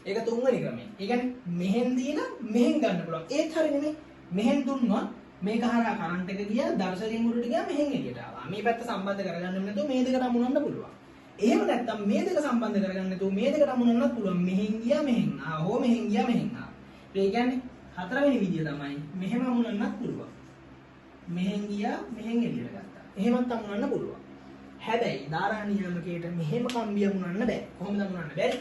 ඒක තුන්වෙනි ක්‍රමය. ඒ කියන්නේ මෙහෙන් දීලා මෙහෙන් ගන්න පුළුවන්. ඒත් හරිය නෙමෙයි. මෙහෙන් දුන්නොත් මේක හරහා කරන්ට් එක ගියා දර්ශකයෙන් උඩට ගියා මෙහෙන් එළියට ආවා. මේ පැත්ත සම්බන්ධ කරගන්න නැතුව මේ දෙකට අමුණන්න පුළුවන්. එහෙම නැත්නම් මේ දෙක සම්බන්ධ කරගන්න නැතුව මේ දෙකට අමුණන්නත් පුළුවන්. මෙහෙන් ගියා මෙහෙන් ආවා. හෝ මෙහෙන් ගියා මෙහෙන් ආවා. ඒ කියන්නේ හතරවෙනි විදිය තමයි මෙහෙම අමුණන්නත් පුළුවන්. මෙහෙන් ගියා මෙහෙන් එළියට ගත්තා. එහෙමත් අමුණන්න පුළුවන්. හැබැයි ධාරා නියාමකයට මෙහෙම කම්බිය අමුණන්න බෑ. කොහොමද අමුණන්න බැරි?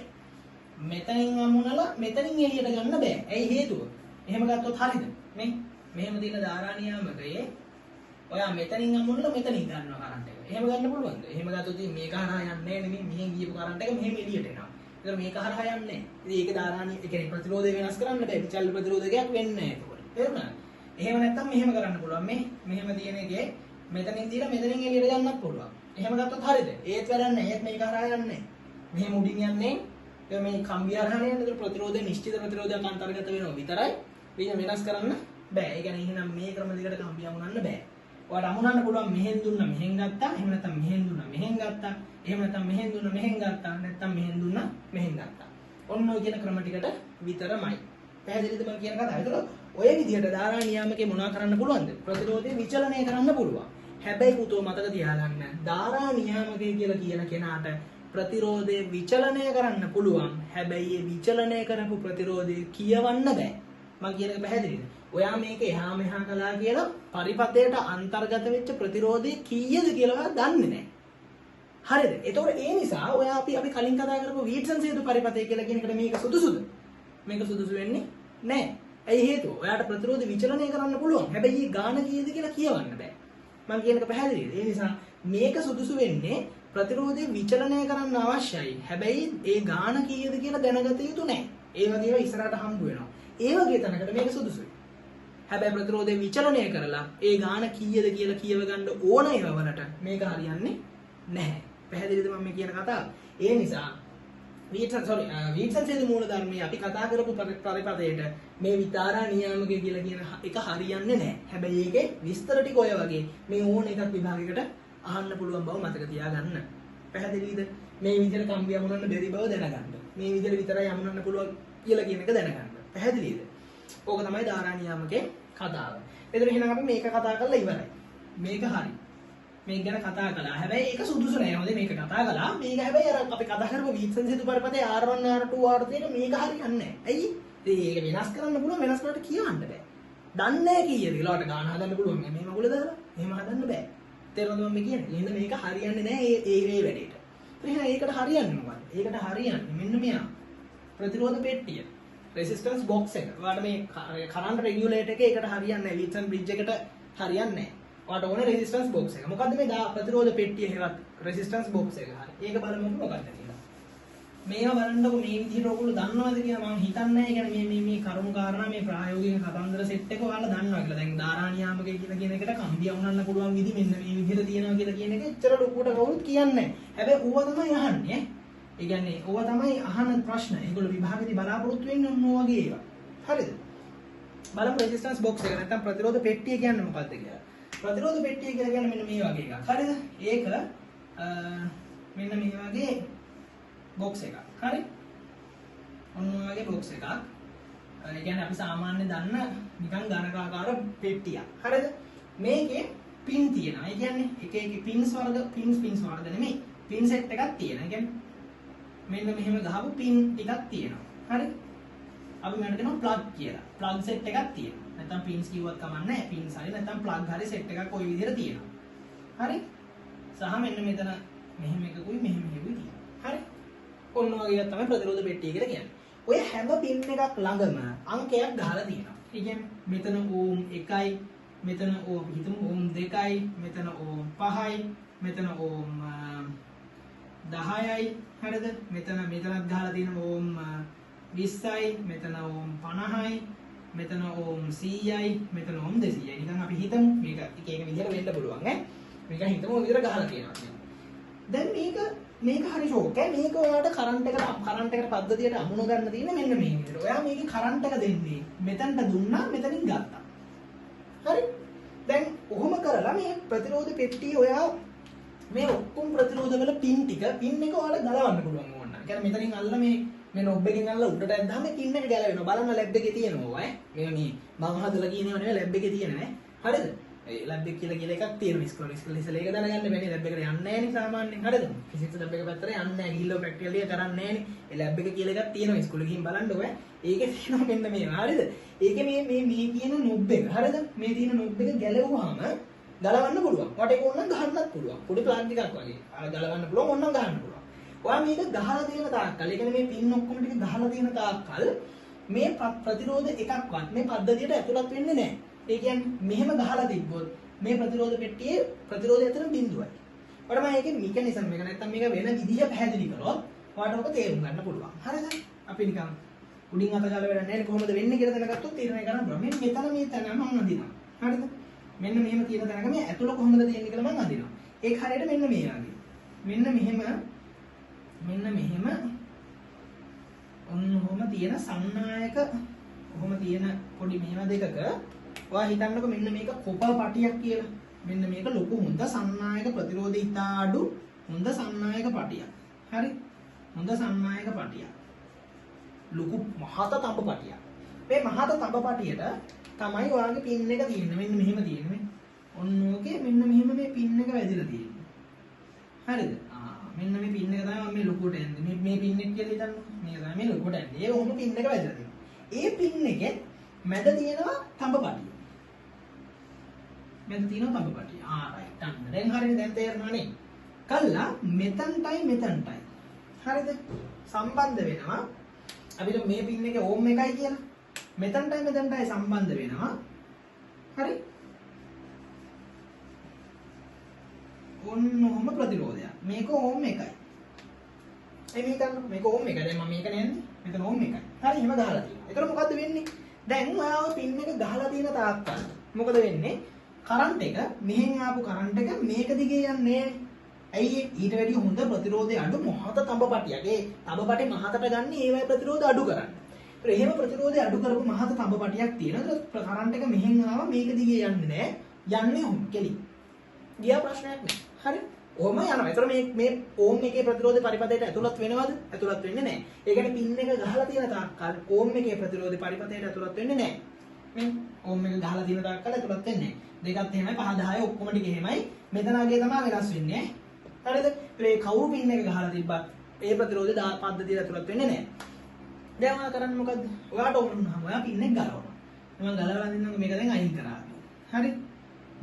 මෙතනින් අමුණලා මෙතනින් එළියට ගන්න බෑ. ඇයි හේතුව? එහෙම ගත්තොත් හරියද? මේ මෙහෙම තියෙන ධාරා නියාමකයේ ඔයා මෙතනින් අමුණලා මෙතනින් ගන්නවා කරන්ට් එක. එහෙම ගන්න පුළුවන්ද? එහෙම ගත්තොත් මේක හරහා යන්නේ නැහැ නෙමෙයි. මෙහෙන් ගියපු කරන්ට් එක මෙහෙම එළියට එනවා. ඒතර මේක හරහා යන්නේ නැහැ. ඉතින් ඒක ධාරාණී ඒ කියන්නේ ප්‍රතිරෝධය වෙනස් කරන්න බෑ. විචල්්‍ය ප්‍රතිරෝධකයක් වෙන්නේ නැහැ ඒකවල. තේරුණාද? එහෙම නැත්නම් මෙහෙම කරන්න පුළුවන්. මෙහෙම තියෙන එකේ මෙතනින් දීලා මෙතනින් එළියට ගන්නත් පුළුවන්. එහෙම ගත්තොත් හරියද? ඒත් වැඩක් නැහැ. ඒත් මේක හරහා යන්නේ නැහැ. මෙහෙම උඩින් යන්නේ ඒ මේ කම්බිය හරහා යන්නේ. ඒතර ප්‍රතිරෝධය නිශ්චිත ප්‍රතිරෝධයක් අන්තර්ගත වෙනවා විතරයි. වෙනස් කරන්න බෑ. ඒ කියන්නේ එහෙනම් මේ ක්‍රම දෙකට කම්බිය අමුණන්න බෑ. ඔයාලට අමුණන්න පුළුවන් මෙහෙන් දුන්නා මෙහෙන් ගත්තා. එහෙම නැත්නම් මෙහෙන් දුන්නා මෙහෙන් ගත්තා. එහෙම නැත්නම් මෙහෙන් දුන්නා මෙහෙන් ගත්තා. නැත්නම් මෙහෙන් දුන්නා මෙහෙන් ගත්තා. ඔන්න ඔය කියන ක්‍රම ටිකට විතරමයි. පැහැදිලිද මම කියන කතාව? ඒතකොට ඔය විදිහට ධාරා නියාමකේ මොනවා කරන්න පුළුවන්ද? ප්‍රතිරෝධය විචලනය කරන්න පුළුවන්. හැබැයි පුතෝ මතක තියාගන්න ධාරා නියාමකය කියලා කියන කෙනාට ප්‍රතිරෝධය විචලනය කරන්න පුළුවන්. හැබැයි ඒ විචලනය කරපු ප්‍රතිරෝධය කියවන්න බෑ. මම කියන එක පැහැදිලිද? ඔයා මේක එහා මෙහා කළා කියලා පරිපතයට අන්තර්ගත වෙච්ච ප්‍රතිරෝධය කීයද කියලා දන්නේ නැහැ. හරිද? ඒතකොට ඒ නිසා ඔය අපි කලින් කතා කරපු වීට්සන් සේතු පරිපතය කියලා කියන එකට මේක සුදුසුද? මේක සුදුසු වෙන්නේ නැහැ. ඇයි හේතුව? ඔයාට ප්‍රතිරෝධ විචලනය කරන්න පුළුවන්. හැබැයි මේ ගාන කීයද කියලා කියවන්න බෑ. මම කියන එක පැහැදිලිද? ඒ නිසා මේක සුදුසු වෙන්නේ ප්‍රතිරෝධය විචලනය කරන්න අවශ්‍යයි. හැබැයි ඒ ගාන කීයද කියලා දැනගත යුතු නැහැ. ඒ වගේ ඒවා ඉස්සරහට හම්බ වෙනවා. ඒ වගේ තැනකට මේක සුදුසුයි. හැබැයි ප්‍රතිරෝධය විචලනය කරලා ඒ ගාන කීයද කියලා කියව ගන්න ඕන ඒවාවලට මේක හරියන්නේ නැහැ. පැහැදිලිද මම කියන කතාව? ඒ නිසා වීට්සන් සේතු මූලධර්මයේ අපි කතා කරපු පරිපතයට මේ විතාරා නියාමකය කියලා කියන එක හරියන්නේ නැහැ. හැබැයි ඒකේ විස්තර ටික ඔය වගේ මේ ඕන එකක් විභාගයකට අහන්න පුළුවන් බව මතක තියාගන්න. පැහැදිලිද? මේ විදිහට කම්බි යමුනන්න බැරි බව දැනගන්න. මේ විදිහට විතරයි යමුනන්න පුළුවන් කියලා කියන එක දැනගන්න. පැහැදිලිද? ඕක තමයි ධාරා නියාමකේ කතාව. එතන එහෙනම් අපි මේක කතා කරලා ඉවරයි. මේක හරි. මේක ගැන කතා කළා. හැබැයි ඒක සුදුසු නෑ. හොඳේ මේක කතා කළා. මේක හැබැයි අර අපි කතා කරපු වීට්සන් සේතු පරිපතේ R1 R2 R3 එක මේක හරියන්නේ නෑ. ඇයි? ඒක වෙනස් කරන්න පුළුවන් වෙනස් කරලා කියන්න බෑ. දන්නේ නෑ කීයද කියලා ඔයාලට ගාන හදන්න පුළුවන්. මේ මගුල දාලා. එහෙම හදන්න බෑ. තේරෙනවද මම කියන්නේ? එහෙනම් මේක හරියන්නේ නෑ ඒ වැඩේට. එහෙනම් ඒකට හරියන්නේ මොකද්ද? ඒකට හරියන්නේ මෙන්න මෙයා. ප්‍රතිරෝධ පෙට්ටිය. රෙසිස්ටන්ස් බොක්ස් එක. ඔයාලට මේ කරන්ට් රෙගියුලේටර් එක ඒකට හරියන්නේ නැහැ. වීට්සන් බ්‍රිජ් එකට හරියන්නේ නැහැ. ඔයාලට ඕනේ රෙසිස්ටන්ස් බොක්ස් එක. මොකද්ද මේ ප්‍රතිරෝධ පෙට්ටිය හේවත් රෙසිස්ටන්ස් බොක්ස් එක හරිය. ඒක බලමු මොකක්ද කියලා. මේවා බලන්නකො මේ විදිහට ඔයගොල්ලෝ දන්නවද කියලා මම හිතන්නේ නැහැ. يعني මේ කරුණු කාරණා මේ ප්‍රායෝගික කතන්දර සෙට් එක ඔයාලා දන්නවා කියලා. දැන් ධාරා නියාමකය කියලා කියන එකට කම්බිය වුණන්න පුළුවන් විදි මෙන්න මේ විදිහට තියෙනවා කියලා කියන එක එච්චර ලොකුවට කවුරුත් කියන්නේ නැහැ. හැබැයි ඌව තමයි අහන්නේ. ඒ කියන්නේ ඕවා තමයි අහන ප්‍රශ්න. ඒගොල්ලෝ විභාගෙදී බලාපොරොත්තු වෙන්නේ ඔන්න ඔය වගේ ඒවා. හරිද? බලමු රෙසිස්ටන්ස් බොක්ස් එක නැත්නම් ප්‍රතිරෝධ පෙට්ටිය කියන්නේ මොකක්ද කියලා. ප්‍රතිරෝධ පෙට්ටිය කියලා කියන්නේ මෙන්න මේ වගේ එකක්. හරිද? ඒක මෙන්න මේ වගේ බොක්ස් එකක්. හරි? ඔන්න ඔය වගේ බොක්ස් එකක්. ඒ කියන්නේ අපි සාමාන්‍ය දන්න නිකන් ඝනකාකාර පෙට්ටියක්. හරිද? මේකේ පින් තියෙනවා. ඒ කියන්නේ එක එක පින්ස් වර්ග නෙමෙයි. පින් සෙට් එකක් තියෙනවා. ඒ කියන්නේ මෙන්න මෙහෙම ගහපු පින් ටිකක් තියෙනවා. හරි? අපි මේකට කියනවා ප්ලග් කියලා. ප්ලග් සෙට් එකක් තියෙනවා. නැත්නම් පින්ස් කිව්වත් කමක් නැහැ. පින්ස් හරි නැත්නම් ප්ලග් හරි සෙට් එකක් ওই විදිහට තියෙනවා. හරි? සහ මෙන්න මෙතන මෙහෙම එකකුයි මෙහෙම එකකුයි තියෙනවා. හරි? ඔන්න ඔය තමයි ප්‍රතිරෝධ පෙට්ටිය කියලා කියන්නේ. ඔය හැම පින් එකක් ළඟම අංකයක් ගහලා තියෙනවා. ඒ කියන්නේ මෙතන ඕම් 1යි, මෙතන ඕම් හිතමු ඕම් 2යි, මෙතන ඕම් 5යි, මෙතන ඕම් 10යි. හරිද? මෙතනත් ගහලා තියෙන ඕම් 20යි, මෙතන ඕම් 50යි, මෙතන ඕම් 100යි, මෙතන ඕම් 200යි. නිකන් අපි හිතමු මේක එක එක විදිහට වෙන්න පුළුවන් ඈ. මේක හිතමු ඔය විදිහට ගහලා තියෙනවා කියලා. දැන් මේක හරි ෂෝක් ඈ. මේක ඔයාලට කරන්ට් එකට පද්ධතියට අමුණ ගන්න තියෙන්නේ මෙන්න මේ විදිහට. ඔයා මේකේ කරන්ට් එක දෙන්නේ මෙතනට දුන්නා මෙතනින් ගත්තා. හරි? දැන් ඔහොම කරලා මේ ප්‍රතිරෝධ පෙට්ටිය ඔයා මේ ඔක්කොම ප්‍රතිරෝධවල පින් එක ඔයාලට ගලවන්න පුළුවන් ඕන. ඒ කියන්නේ මෙතනින් අල්ලලා මේ නොබ් එකෙන් අල්ලලා උඩට ඇද්දාම මේ පින් එක ගැලවෙනවා. බලන්න ලැබ් එකේ තියෙනවා ඈ. මේ මම හදලා කියනේව නෙවෙයි ලැබ් එකේ තියෙන ඈ. හරිද? ඒ ලැබ් එක කියලා එකක් තියෙනවා. ඉස්කෝලේ ඉස්සෙල්ලා ඒක දැනගන්න බෑනේ. ලැබ් එකට යන්නේ නැහැ නේ සාමාන්‍යයෙන්. හරිද? ෆිසික්ස් ලැබ් එක පැත්තට යන්නේ නැහැ. ගිහිල්ලා ප්‍රැක්ටිකල් එක කරන්නේ නැහැ නේ. ඒ ලැබ් එක කියලා එකක් තියෙනවා. ඉස්කෝලේ ගිහින් බලන්න ඕක. ඒකේ තියෙනවා මෙන්න මේවා. හරිද? ඒකේ මේ කියන නොබ් එක. හරිද? මේ තියෙන නොබ් එක ගැලවුවාම ගලවන්න පුළුවන්. වට ඒක ඕනනම් ගහන්නත් පුළුවන්. පොඩි ප්ලග් එකක් වගේ. ගලවන්න පුළුවන් ඕනනම් ගහන්න පුළුවන්. ඔයා මේක ගහලා තියෙන තාක්කල්, ඒ කියන්නේ මේ පින් ඔක්කොම ටික ගහලා තියෙන තාක්කල් මේ ප්‍රතිරෝධ එකක්වත් මේ පද්ධතියට ඇතුළත් වෙන්නේ නැහැ. ඒ කියන්නේ මෙහෙම ගහලා තිබ්බොත් මේ ප්‍රතිරෝධ පෙට්ටියේ ප්‍රතිරෝධය අතර බිඳුවයි. ඔයාලට මම ඒකේ මෙකැනිසම් එක නැත්තම් මේක වෙන විදිහ පැහැදිලි කරොත් ඔයාලට ඔක තේරුම් ගන්න පුළුවන්. හරිද? අපි නිකන් උඩින් අත ගාලා වැඩක් නැහැ කොහොමද වෙන්නේ කියලා දැනගත්තොත් තීරණය කරන්න පුළුවන්. මෙන්න මෙතන මේ තැන මම අඳිනවා. හරිද? මෙන්න මෙහෙම තියෙන තැනක මේ ඇතුළ කොහොමද තියෙන්නේ කියලා මම අඳිනවා. ඒක හරියට මෙන්න මේ වගේ. මෙන්න මෙහෙම ඔන්නෝම තියෙන සන්නායක කොහොම තියෙන පොඩි මේවා දෙකක ඔයා හිතන්නකො මෙන්න මේක කොපල් පටියක් කියලා. මෙන්න මේක ලොකු හොඳ සන්නායක ප්‍රතිරෝධය ඉතා අඩු හොඳ සන්නායක පටියක්. හරි? හොඳ සන්නායක පටියක්. ලොකු මහත තඹ පටියක්. මේ මහත තඹ පටියට තමයි ඔයාගේ පින් එක තියෙන්නේ. මෙන්න මෙහෙම තියෙන්නේ. ඔන්න ඕකේ මෙන්න මෙහෙම මේ පින් එක වැදිලා තියෙන්නේ. හරිද? මෙන්න මේ පින් එක තමයි මේ ලොකුට යන්නේ. මේ පින් එක කියලා හිතන්න. මේක තමයි මේ ලොකුට යන්නේ. ඒ වොම පින් එක වැදිලා තියෙනවා. ඒ පින් එකේ මැද තියෙනවා තඹ පටිය. මැද තියෙනවා තඹ පටිය. රයිට්. අන්න දැන් හරියට දැන් තේරෙනවා නේ. කළා මෙතනටයි හරිද සම්බන්ධ වෙනවා අපිට මේ පින් එකේ ඕම් එකයි කියලා මෙතනටයි සම්බන්ධ වෙනවා හරි ඔන්නෝම ප්‍රතිරෝධය මේක ඕම් එකයි මේක ඕම් එකයි දැන් මම මේක නෑනේ මෙතන ඕම් එකයි හරි එහෙම ගහලා තියෙනවා ඒතර මොකද්ද වෙන්නේ දැන් ඔයාව පින් එක ගහලා තියෙන තාක්කල් මොකද වෙන්නේ කරන්ට් එක මෙහෙන් ආපු කරන්ට් එක මේක දිගේ යන්නේ ඇයි ඊට වැඩිය හොඳ ප්‍රතිරෝධය අඩු මහත තඹපටියක් ඒ තඹපටි මහතට ගන්න ඒවයි ප්‍රතිරෝධය අඩු කරන්න ඒතර එහෙම ප්‍රතිරෝධය අඩු කරපු මහත තඹපටියක් තියෙනවා ඒතර කරන්ට් එක මෙහෙන් ආවා මේක දිගේ යන්නේ නෑ යන්නේ ඔහොම කෙලි ගියා ප්‍රශ්නයක් නෑ හරි ඔහොම යනවා ඒතර මේ ඕම් එකේ ප්‍රතිරෝධ පරිපථයට ඇතුළත් වෙනවද ඇතුළත් වෙන්නේ නෑ ඒ කියන්නේ පින් එක ගහලා තියෙන තාක්කල් ඕම් එකේ ප්‍රතිරෝධ පරිපථයට ඇතුළත් වෙන්නේ නෑ මේ ඕම් එක ගහලා තියෙන තාක්කල් ඇතුළත් වෙන්නේ නෑ දෙකත් එහෙමයි 5 10 ඔක්කොම ටික එහෙමයි මෙතන අගේ තමයි වෙනස් වෙන්නේ හරිද ඒ කවුරු පින් එක ගහලා තිබ්බත් ඒ ප්‍රතිරෝධය පද්ධතියට ඇතුළත් වෙන්නේ නෑ දැන් ඔයා කරන්නේ මොකද්ද ඔයාට ඕන වුණාම ඔයා පින් එක ගලවනවා මම ගලවලා දෙන්නම් මේක දැන් අයින් කරා හරි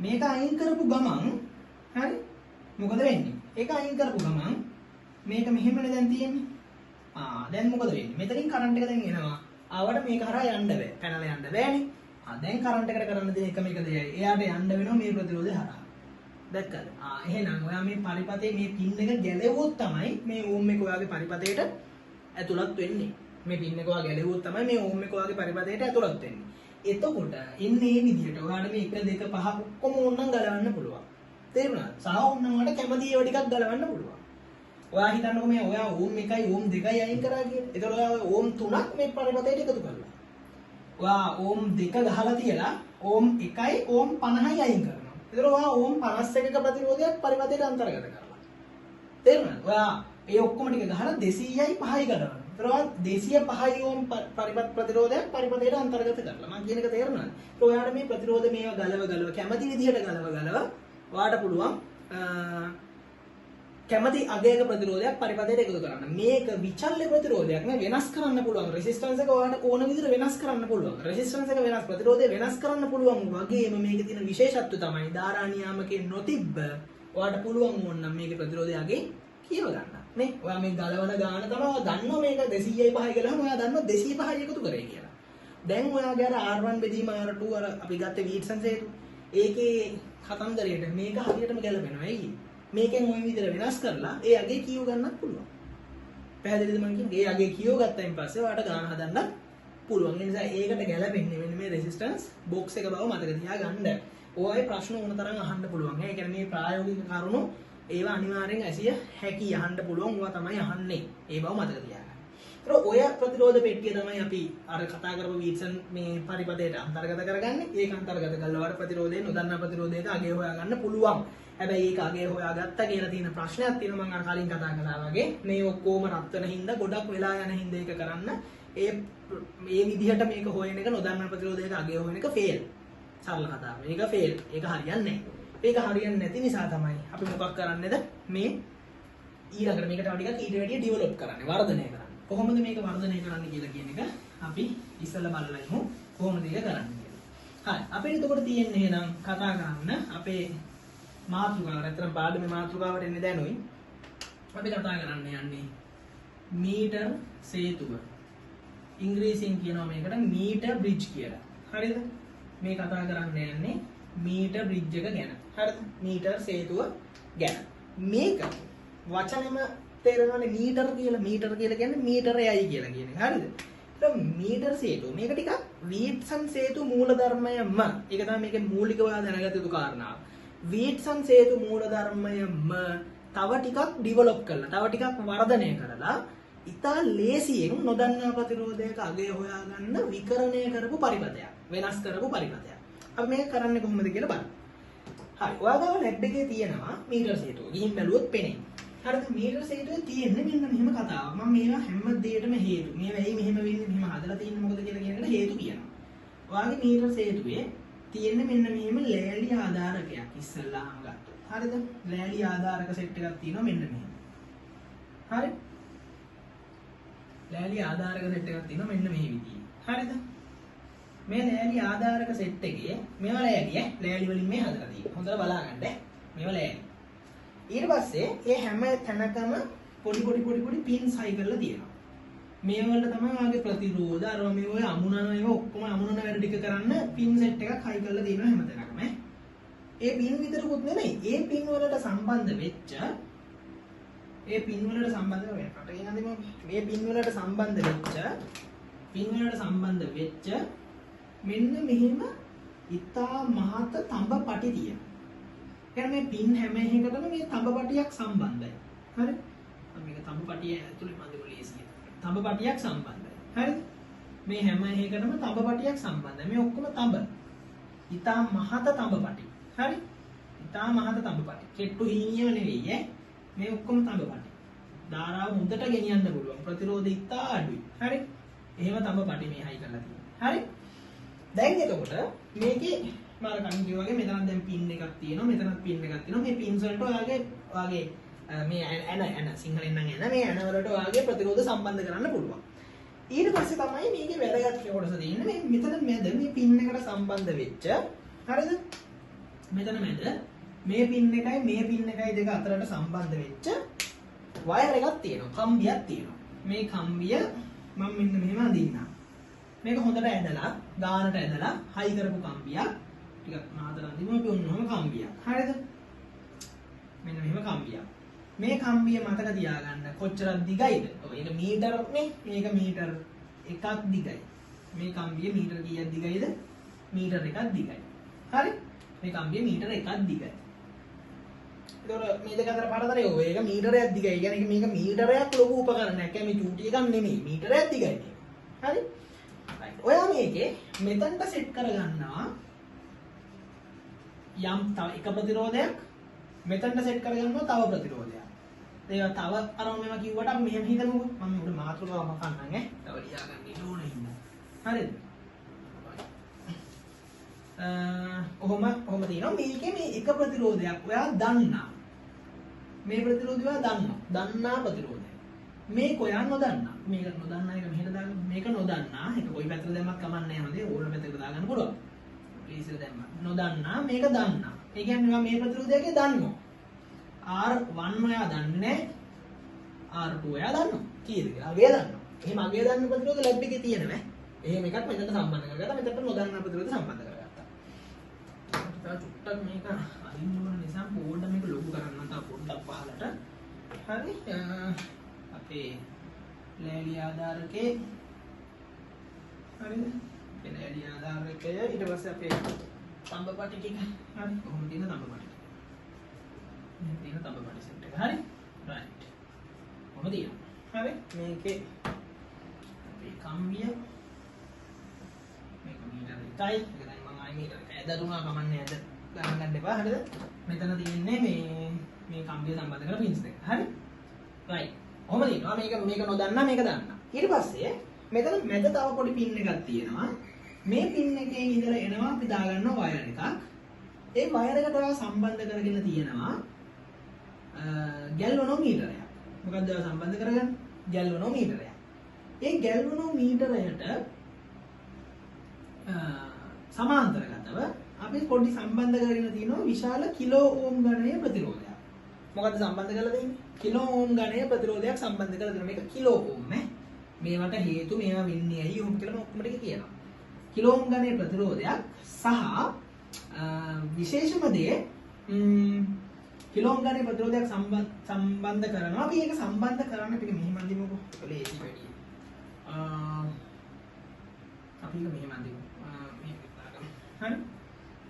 මේක අයින් කරපු ගමන් හරි මොකද වෙන්නේ ඒක අයින් කරපු ගමන් මේක මෙහෙමනේ දැන් තියෙන්නේ දැන් මොකද වෙන්නේ මෙතනින් කරන්ට් එක දැන් එනවා ආවට මේක හරහා යන්න බෑ පැනලා යන්න බෑනේ දැන් කරන්ට් එකට කරන්න දෙන එකම එක දෙයයි එයාට යන්න වෙනවා මේ ප්‍රතිරෝධය හරහා දැක්කද එහෙනම් ඔයා මේ පරිපතේ මේ පින් එක ගැලෙවුවොත් තමයි මේ ඕම් එක ඔයාගේ පරිපතේට ඇතුළත් වෙන්නේ මේ පින් එක ඔයා ගැලෙවුවොත් තමයි මේ ඕම් එක ඔයාගේ පරිපතේට ඇතුළත් වෙන්නේ එතකොට එන්නේ මේ විදිහට ඔයාලට මේ 1 2 5 ඔක්කොම ඕනනම් ගලවන්න පුළුවන් තේරුණාද? සහ ඕනවට කැමති ඒවා ටිකක් ගලවන්න පුළුවන්. ඔයා හිතන්නකෝ මේ ඔයා ඕම් 1යි ඕම් 2යි අයින් කරා කියලා. ඒතකොට ඔයා ඕම් 3ක් මේ පරිපතේට එකතු කරලා. ඔයා ඕම් 2 ගහලා තියලා ඕම් 1යි ඕම් 50යි අයින් කරනවා. ඒතකොට ඔයා ඕම් 51ක ප්‍රතිරෝධයක් පරිපතේට අන්තර්ගත කරලා. තේරුණාද? ඔයා ඒ ඔක්කොම ටික ගහලා 200යි 5යි ගලවනවා. ඒතකොට ඔයා 205යි ඕම් පරිපත ප්‍රතිරෝධයක් පරිපතේට අන්තර්ගත කරලා. මම කියන එක තේරුණාද? ඒතකොට ඔයාට මේ ප්‍රතිරෝධ මේවා ගලව කැමති විදිහට ගලව ඔයාට පුළුවන් කැමති අගයක ප්‍රතිරෝධයක් පරිපතයට එකතු කරන්න. මේක විචල්්‍ය ප්‍රතිරෝධයක් නේ වෙනස් කරන්න පුළුවන්. රෙසිස්ටන්ස් එක ඔයාට ඕන විදිහට වෙනස් කරන්න පුළුවන්. රෙසිස්ටන්ස් එක වෙනස් ප්‍රතිරෝධය වෙනස් කරන්න පුළුවන් වගේම මේකේ තියෙන විශේෂත්වය තමයි ධාරා නියාමකේ නොතිබ්බ ඔයාට පුළුවන් වුණනම් මේකේ ප්‍රතිරෝධය අගේ කියව ගන්න. නේ ඔයා මේ ගලවන ගාන තමයි ඔයා දන්නවා මේක 200යි 5යි කියලා ඔයා දන්නවා 205යි එකතු කරේ කියලා. දැන් ඔයාගේ අර R1 බෙදීම R2 අර අපි ගත්තේ වීට්සන් හේතු ඒකේ කතන්දරයට මේක හරියටම ගැලපෙනවා. ඇයි? මේකෙන් ওই විදිහට වෙනස් කරලා ඒ අගේ කියව ගන්නත් පුළුවන්. පැහැදිලිද මම කියන්නේ? ඒ අගේ කියව ගත්තයින් පස්සේ ඔයාලට ගාන හදන්න පුළුවන්. ඒ නිසා ඒකට ගැලපෙන්නේ මෙන්න මේ රෙසිස්ටන්ස් බොක්ස් එක බව මතක තියාගන්න. ඔයයි ප්‍රශ්න ඕන තරම් අහන්න පුළුවන්. ඒ කියන්නේ මේ ප්‍රායෝගික කරුණු ඒවා අනිවාර්යෙන් ඇසිය හැකි අහන්න පුළුවන්. ඒවා තමයි අහන්නේ. ඒ බව මතක තියාගන්න. ඔය ප්‍රතිරෝධ පෙට්ටිය තමයි අපි අර කතා කරපු වීට්සන් මේ පරිපතයට අන්තර්ගත කරගන්නේ. ඒක අන්තර්ගත කළා වර ප්‍රතිරෝධය නොදන්නා ප්‍රතිරෝධයක අගය හොයාගන්න පුළුවන්. හැබැයි ඒක අගය හොයාගත්තා කියලා තියෙන ප්‍රශ්නයක් තියෙනවා මම අර කලින් කතා කළා වගේ. මේ ඔක්කොම රත් වෙන හින්දා ගොඩක් වෙලා යන හින්දා ඒක කරන්න මේ විදිහට මේක හොයන එක නොදන්නා ප්‍රතිරෝධයක අගය හොයන එක ෆේල්. සරල කතාව. මේක ෆේල්. ඒක හරියන්නේ නැහැ. ඒක හරියන්නේ නැති නිසා තමයි අපි මොකක් කරන්නේද මේ ඊළඟට මේකට තව ටිකක් ඊට වැඩිය ඩෙවලොප් කරන්නේ වර්ධනය කරන්නේ. කොහොමද මේක වර්ධනය කරන්න කියලා කියන එක අපි ඉස්සෙල්ලා බලලා ඉමු කොහොමද ඒක කරන්නේ කියලා. හරි අපිට එතකොට තියෙන්නේ එහෙනම් කතා කරන්න අපේ මාතෘකාව නැත්නම් පාඩමේ මාතෘකාවට එන්නේ දැනුයි. අපි කතා කරන්න යන්නේ මීටර් සේතුව. ඉංග්‍රීසියෙන් කියනවා මේකට මීටර් බ්‍රිජ් කියලා. හරිද? මේ කතා කරන්න යන්නේ මීටර් බ්‍රිජ් එක ගැන. හරිද? මීටර් සේතුව ගැන. මේක වචනෙම තේරෙනවනේ මීටර් කියලා කියන්නේ මීටරයයි කියලා කියන්නේ. හරිද? ඒත් මීටර් සේතු මේක ටිකක් වීට්සන් සේතු මූලධර්මයම. ඒක තමයි මේකේ මූලිකව දැනගත යුතු කාරණාව. වීට්සන් සේතු මූලධර්මයම තව ටිකක් ඩෙවලොප් කරලා, තව ටිකක් වර්ධනය කරලා ඉතා ලේසියෙන් නොදන්නා ප්‍රතිරෝධයක අගය හොයාගන්න විකරණය කරපු පරිපතයක්. වෙනස් කරපු පරිපතයක්. අපි මේක කරන්නේ කොහොමද කියලා බලමු. හරි. ඔයාලා ලැබ් එකේ තියෙනවා මීටර් සේතුව. ගිහින් බැලුවොත් පේන්නේ. හරිද? මීටර් සේතුවේ තියෙන්නේ මෙන්න මෙහෙම කතාවක්. මම මේවා හැම දෙයකටම හේතු. මේ වෙයි මෙහෙම වෙන්නේ මෙහෙම හදලා තියෙන්නේ මොකද කියලා කියන එකට හේතු කියනවා. ඔයාගේ මීටර් සේතුවේ තියෙන්නේ මෙන්න මෙහෙම ලෑලි ආධාරකයක් ඉස්සල්ලාම ගත්තොත්. හරිද? ලෑලි ආධාරක සෙට් එකක් තියෙනවා මෙන්න මෙහෙම. හරි? ලෑලි ආධාරක සෙට් එකක් තියෙනවා මෙන්න මේ විදිහේ. හරිද? මේ ලෑලි ආධාරක සෙට් එකේ මේවා ලෑලි වලින් මේ හදලා තියෙනවා. හොඳට බලාගන්න. මේවා ලෑලි. ඊට පස්සේ මේ හැම තැනකම පොඩි පින්ස් හයි කරලා තියෙනවා. මේ වලට තමයි ආගේ ප්‍රතිරෝධ අරව මේ ඔය අමුණන ඒවා ඔක්කොම අමුණන වැඩ ටික කරන්න පින් සෙට් එකක් හයි කරලා තියෙනවා හැම තැනකම. ඒ පින් විතරකුත් නෙමෙයි. ඒ පින් වලට සම්බන්ධ වෙච්ච මේ පින් වලට සම්බන්ධ වෙච්ච මෙන්න මෙහෙම ඉතා මහත තඹ පටි තියෙනවා. කියන්නේ මේ පින් හැම එකකටම මේ තඹ පටියක් සම්බන්ධයි. හරි? මේක තඹ පටිය ඇතුලේ මන්දිර ලේසියි. තඹ පටියක් සම්බන්ධයි. හරිද? මේ හැම එකකටම තඹ පටියක් සම්බන්ධයි. මේ ඔක්කොම තඹ. ඉතා මහත තඹ පටි. හරි? ඉතා මහත තඹ පටි. කෙට්ටු හීනියම නෙවෙයි ඈ. මේ ඔක්කොම තඹ පටි. ධාරාව හොඳට ගෙනියන්න පුළුවන්. ප්‍රතිරෝධය ඉතා අඩුයි. හරි? එහෙම තඹ පටි මේ හයි කරලා තියෙනවා. හරි? දැන් එතකොට මේකේ මම කලින් කිව්වා වගේ මෙතනත් දැන් පින් එකක් තියෙනවා. මෙතනත් පින් එකක් තියෙනවා. මේ පින්ස් වලට ඔයාගේ මේ ඇන සිංහලෙන් නම් ඇන මේ ඇන වලට ඔයාගේ ප්‍රතිරෝධ සම්බන්ධ කරන්න පුළුවන්. ඊට පස්සේ තමයි මේකේ වැදගත් කොටස තියෙන්නේ මේ මෙතන මැද මේ පින් එකට සම්බන්ධ වෙච්ච හරිද? මෙතන මැද මේ පින් එකයි දෙක අතරට සම්බන්ධ වෙච්ච වයර් එකක් තියෙනවා. කම්බියක් තියෙනවා. මේ කම්බිය මම මෙන්න මෙහෙම අඳින්නම්. මේක හොඳට ඇදලා ගානට ඇදලා හයි කරපු කම්බියක් ටිකක් මාතර අඳිමු අපි ඔන්නෝම කම්බියක්. හරිද? මෙන්න මෙහෙම කම්බියක්. මේ කම්බිය මතක තියාගන්න කොච්චරක් දිගයිද? ඔය ඒක මීටරනේ. මේක මීටර එකක් දිගයි. මේ කම්බිය මීටර කීයක් දිගයිද? මීටර එකක් දිගයි. හරි? මේ කම්බිය මීටර එකක් දිගයි. ඒතකොට මේ දෙක අතර පාරතරේ ඔය ඒක මීටරයක් දිගයි. කියන්නේ මේක මීටරයක් ලොකු උපකරණයක්. කියන්නේ මේ චූටි එකක් නෙමෙයි. මීටරයක් දිගයි මේක. හරි? රයිට්. ඔයා මේකේ මෙතනට සෙට් කරගන්නවා යම් තව එක ප්‍රතිරෝධයක් මෙතනට සෙට් කරගන්නවා තව ප්‍රතිරෝධයක්. ඒක තව අරම මේවා කිව්වට අපි මෙහෙම හිතමුකෝ. මම උඩ මාතෘකාව මකන්නම් ඈ. තව ලියා ගන්න ඉන්න ඕනේ හින්දා. හරිද? ඔහොම තියෙනවා. මේකේ මේ එක ප්‍රතිරෝධයක් ඔයා දන්නා. මේ ප්‍රතිරෝධය ඔයා දන්නවා. දන්නා ප්‍රතිරෝධය. මේක ඔයා නොදන්නා. මේක නොදන්නා එක මෙහෙට දාගන්න. මේක නොදන්නා. ඒක කොයි පැත්තට දැම්මත් කමක් නැහැ හොඳේ. ඕන පැත්තකට දාගන්න පුළුවන්. ප්ලීස් දැම්ම. නොදන්නා මේක දන්නා. ඒ කියන්නේ මේ ප්‍රතිරෝධයක දන්නවා. R1 ඔයා දන්නේ R2 ඔයා දන්නවා. කීයද කියලා? අගය දන්නවා. එහෙම අගය දන්න ප්‍රතිරෝධ ලැබ් එකේ තියෙනවා. එහෙම එකක් මෙතනට සම්බන්ධ කරගත්තා. මෙතනට නොදන්නා ප්‍රතිරෝධ සම්බන්ධ කරගත්තා. තව චුට්ටක් මේක අරින්න ඕන නිසා පොඩ්ඩක් මේක ලොකු කරන්න තව පොඩ්ඩක් පහලට. හරි? අපේ ලෑලි ආධාරකේ හරිද? ඒ ලෑලි ආධාරකය ඊට පස්සේ අපේ තඹ පටි ටික හරි කොහොමද තියෙන තඹ පටි මේ තියෙන තඹ පටි සෙට් එක හරි රයිට් කොහොමද තියෙනවා හරි මේකේ අපේ කම්බිය මේක මීටර 1යි ඒක දැන් මම ආයි මීටර 1 ඇදතුනා කමන්නේ ඇද ගණන් ගන්න එපා හරිද මෙතන තියෙන්නේ මේ කම්බිය සම්බන්ධ කරලා පින්ස් දෙක හරි රයිට් කොහොමද තියෙනවා මේක නොදන්නා මේක දන්නා ඊට පස්සේ මෙතන මැද තව පොඩි පින් එකක් තියෙනවා මේ පින් එකේ ඉඳලා එනවා අපි දාගන්නවා වයර් එකක්. ඒ වයර් එකට ඔයා සම්බන්ධ කරගෙන තියෙනවා ගැල්වනෝමීටරයක්. මොකක්ද ඔයා සම්බන්ධ කරගන්නේ? ගැල්වනෝමීටරයක්. ඒ ගැල්වනෝමීටරයට සමාන්තරගතව අපි පොඩි සම්බන්ධ කරගෙන තියෙනවා විශාල කිලෝ ඕම් ගණනයේ ප්‍රතිරෝධයක්. මොකද්ද සම්බන්ධ කරලා තියෙන්නේ? කිලෝ ඕම් ගණනයේ ප්‍රතිරෝධයක් සම්බන්ධ කරලා තියෙනවා. මේක කිලෝ ඕම් නේ. මේවට හේතු මේවා වෙන්නේ ඇයි ඕම් කියලා ඔක්කොම ටික කියනවා. කිලෝ ඕම් ගණනයේ ප්‍රතිරෝධයක් සහ විශේෂම දේ කිලෝ ඕම් ගණනයේ ප්‍රතිරෝධයක් සම්බන්ධ කරනවා. අපි ඒක සම්බන්ධ කරන්න ටික මෙහෙම අඳිමුකෝ. ඒක ලේසි වැඩි. අපි ඒක මෙහෙම අඳිමු. හරි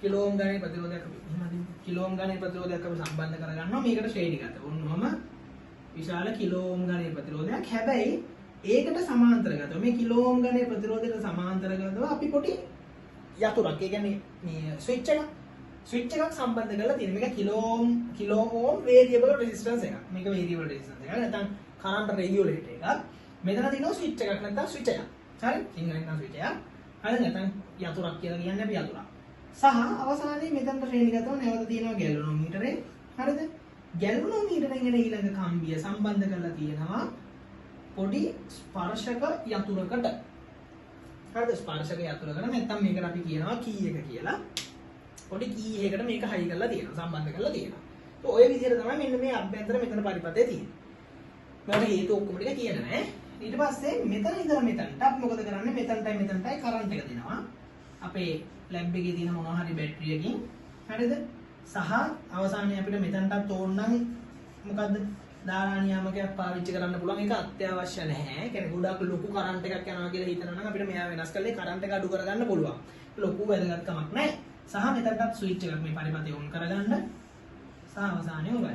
කිලෝ ඕම් ගණනයේ ප්‍රතිරෝධයක් අපි මෙහෙම අඳිමු. කිලෝ ඕම් ගණනයේ ප්‍රතිරෝධයක් අපි සම්බන්ධ කරගන්නවා මේකට ශ්‍රේණිගත. ඔන්නෝම විශාල කිලෝ ඕම් ගණනයේ ප්‍රතිරෝධයක්. හැබැයි ඒකට සමාන්තරගතව මේ කිලෝ ඕම් ගණනයේ ප්‍රතිරෝධයට සමාන්තරගතව අපි පොඩි යතුරක් ඒ කියන්නේ මේ ස්විච් එකක් සම්බන්ධ කරලා තියෙනවා. මේක කිලෝ ඕම් වේරියබල් රෙසිස්ටන්ස් එකක්. මේක වේරියබල් රෙසිස්ටන්ස් එකක්. නැත්නම් කරන්ට් රෙගියුලේටර් එකක්. මෙතන තියෙනවා ස්විච් එකක් නැත්නම් ස්විච් එකක්. හරි? සිංහලෙන් නම් ස්විච් එකක්. හරි නැත්නම් යතුරක් කියලා කියන්නේ අපි යතුරක්. සහ අවසානයේ මෙතනට ශ්‍රේණිගතව නැවත තියෙනවා ගැල්වනෝමීටරේ. හරිද? ගැල්වනෝමීටරෙන් එන ඊළඟ කම්බිය සම්බන්ධ කරලා තියෙනවා පොඩි ස්පර්ශක යතුරකට. හරිද? ස්පර්ශක යතුරකට නැත්නම් මේකට අපි කියනවා කී එක කියලා. පොඩි කී එකකට මේක හයි කරලා තියෙනවා සම්බන්ධ කරලා තියෙනවා. ඔය විදිහට තමයි මෙන්න මේ අභ්‍යන්තර මෙතන පරිපථය තියෙන්නේ. මට හේතු ඔක්කොම ටික කියන නෑ. ඊට පස්සේ මෙතන ඉඳලා මෙතනට අපි මොකද කරන්නේ? මෙතනටයි කරන්ට් එක දෙනවා. අපේ ලැබ් එකේ තියෙන මොනවා හරි බැටරියකින්. හරිද? සහ අවසානයේ අපිට මෙතනටත් ඕන නම් මොකද්ද? ධාරා නියාමකයක් පාවිච්චි කරන්න පුළුවන්. ඒක අත්‍යවශ්‍ය නැහැ. කියන්නේ ගොඩක් ලොකු කරන්ට් එකක් යනවා කියලා හිතනවා නම් අපිට මෙයා වෙනස් කරලා කරන්ට් එක අඩු කරගන්න පුළුවන්. ලොකු වැදගත්කමක් නැහැ. සහ මෙතනටත් ස්විච් එකක් මේ පරිපථය ඔන් කරගන්න. සහ අවසානයේ ඔබ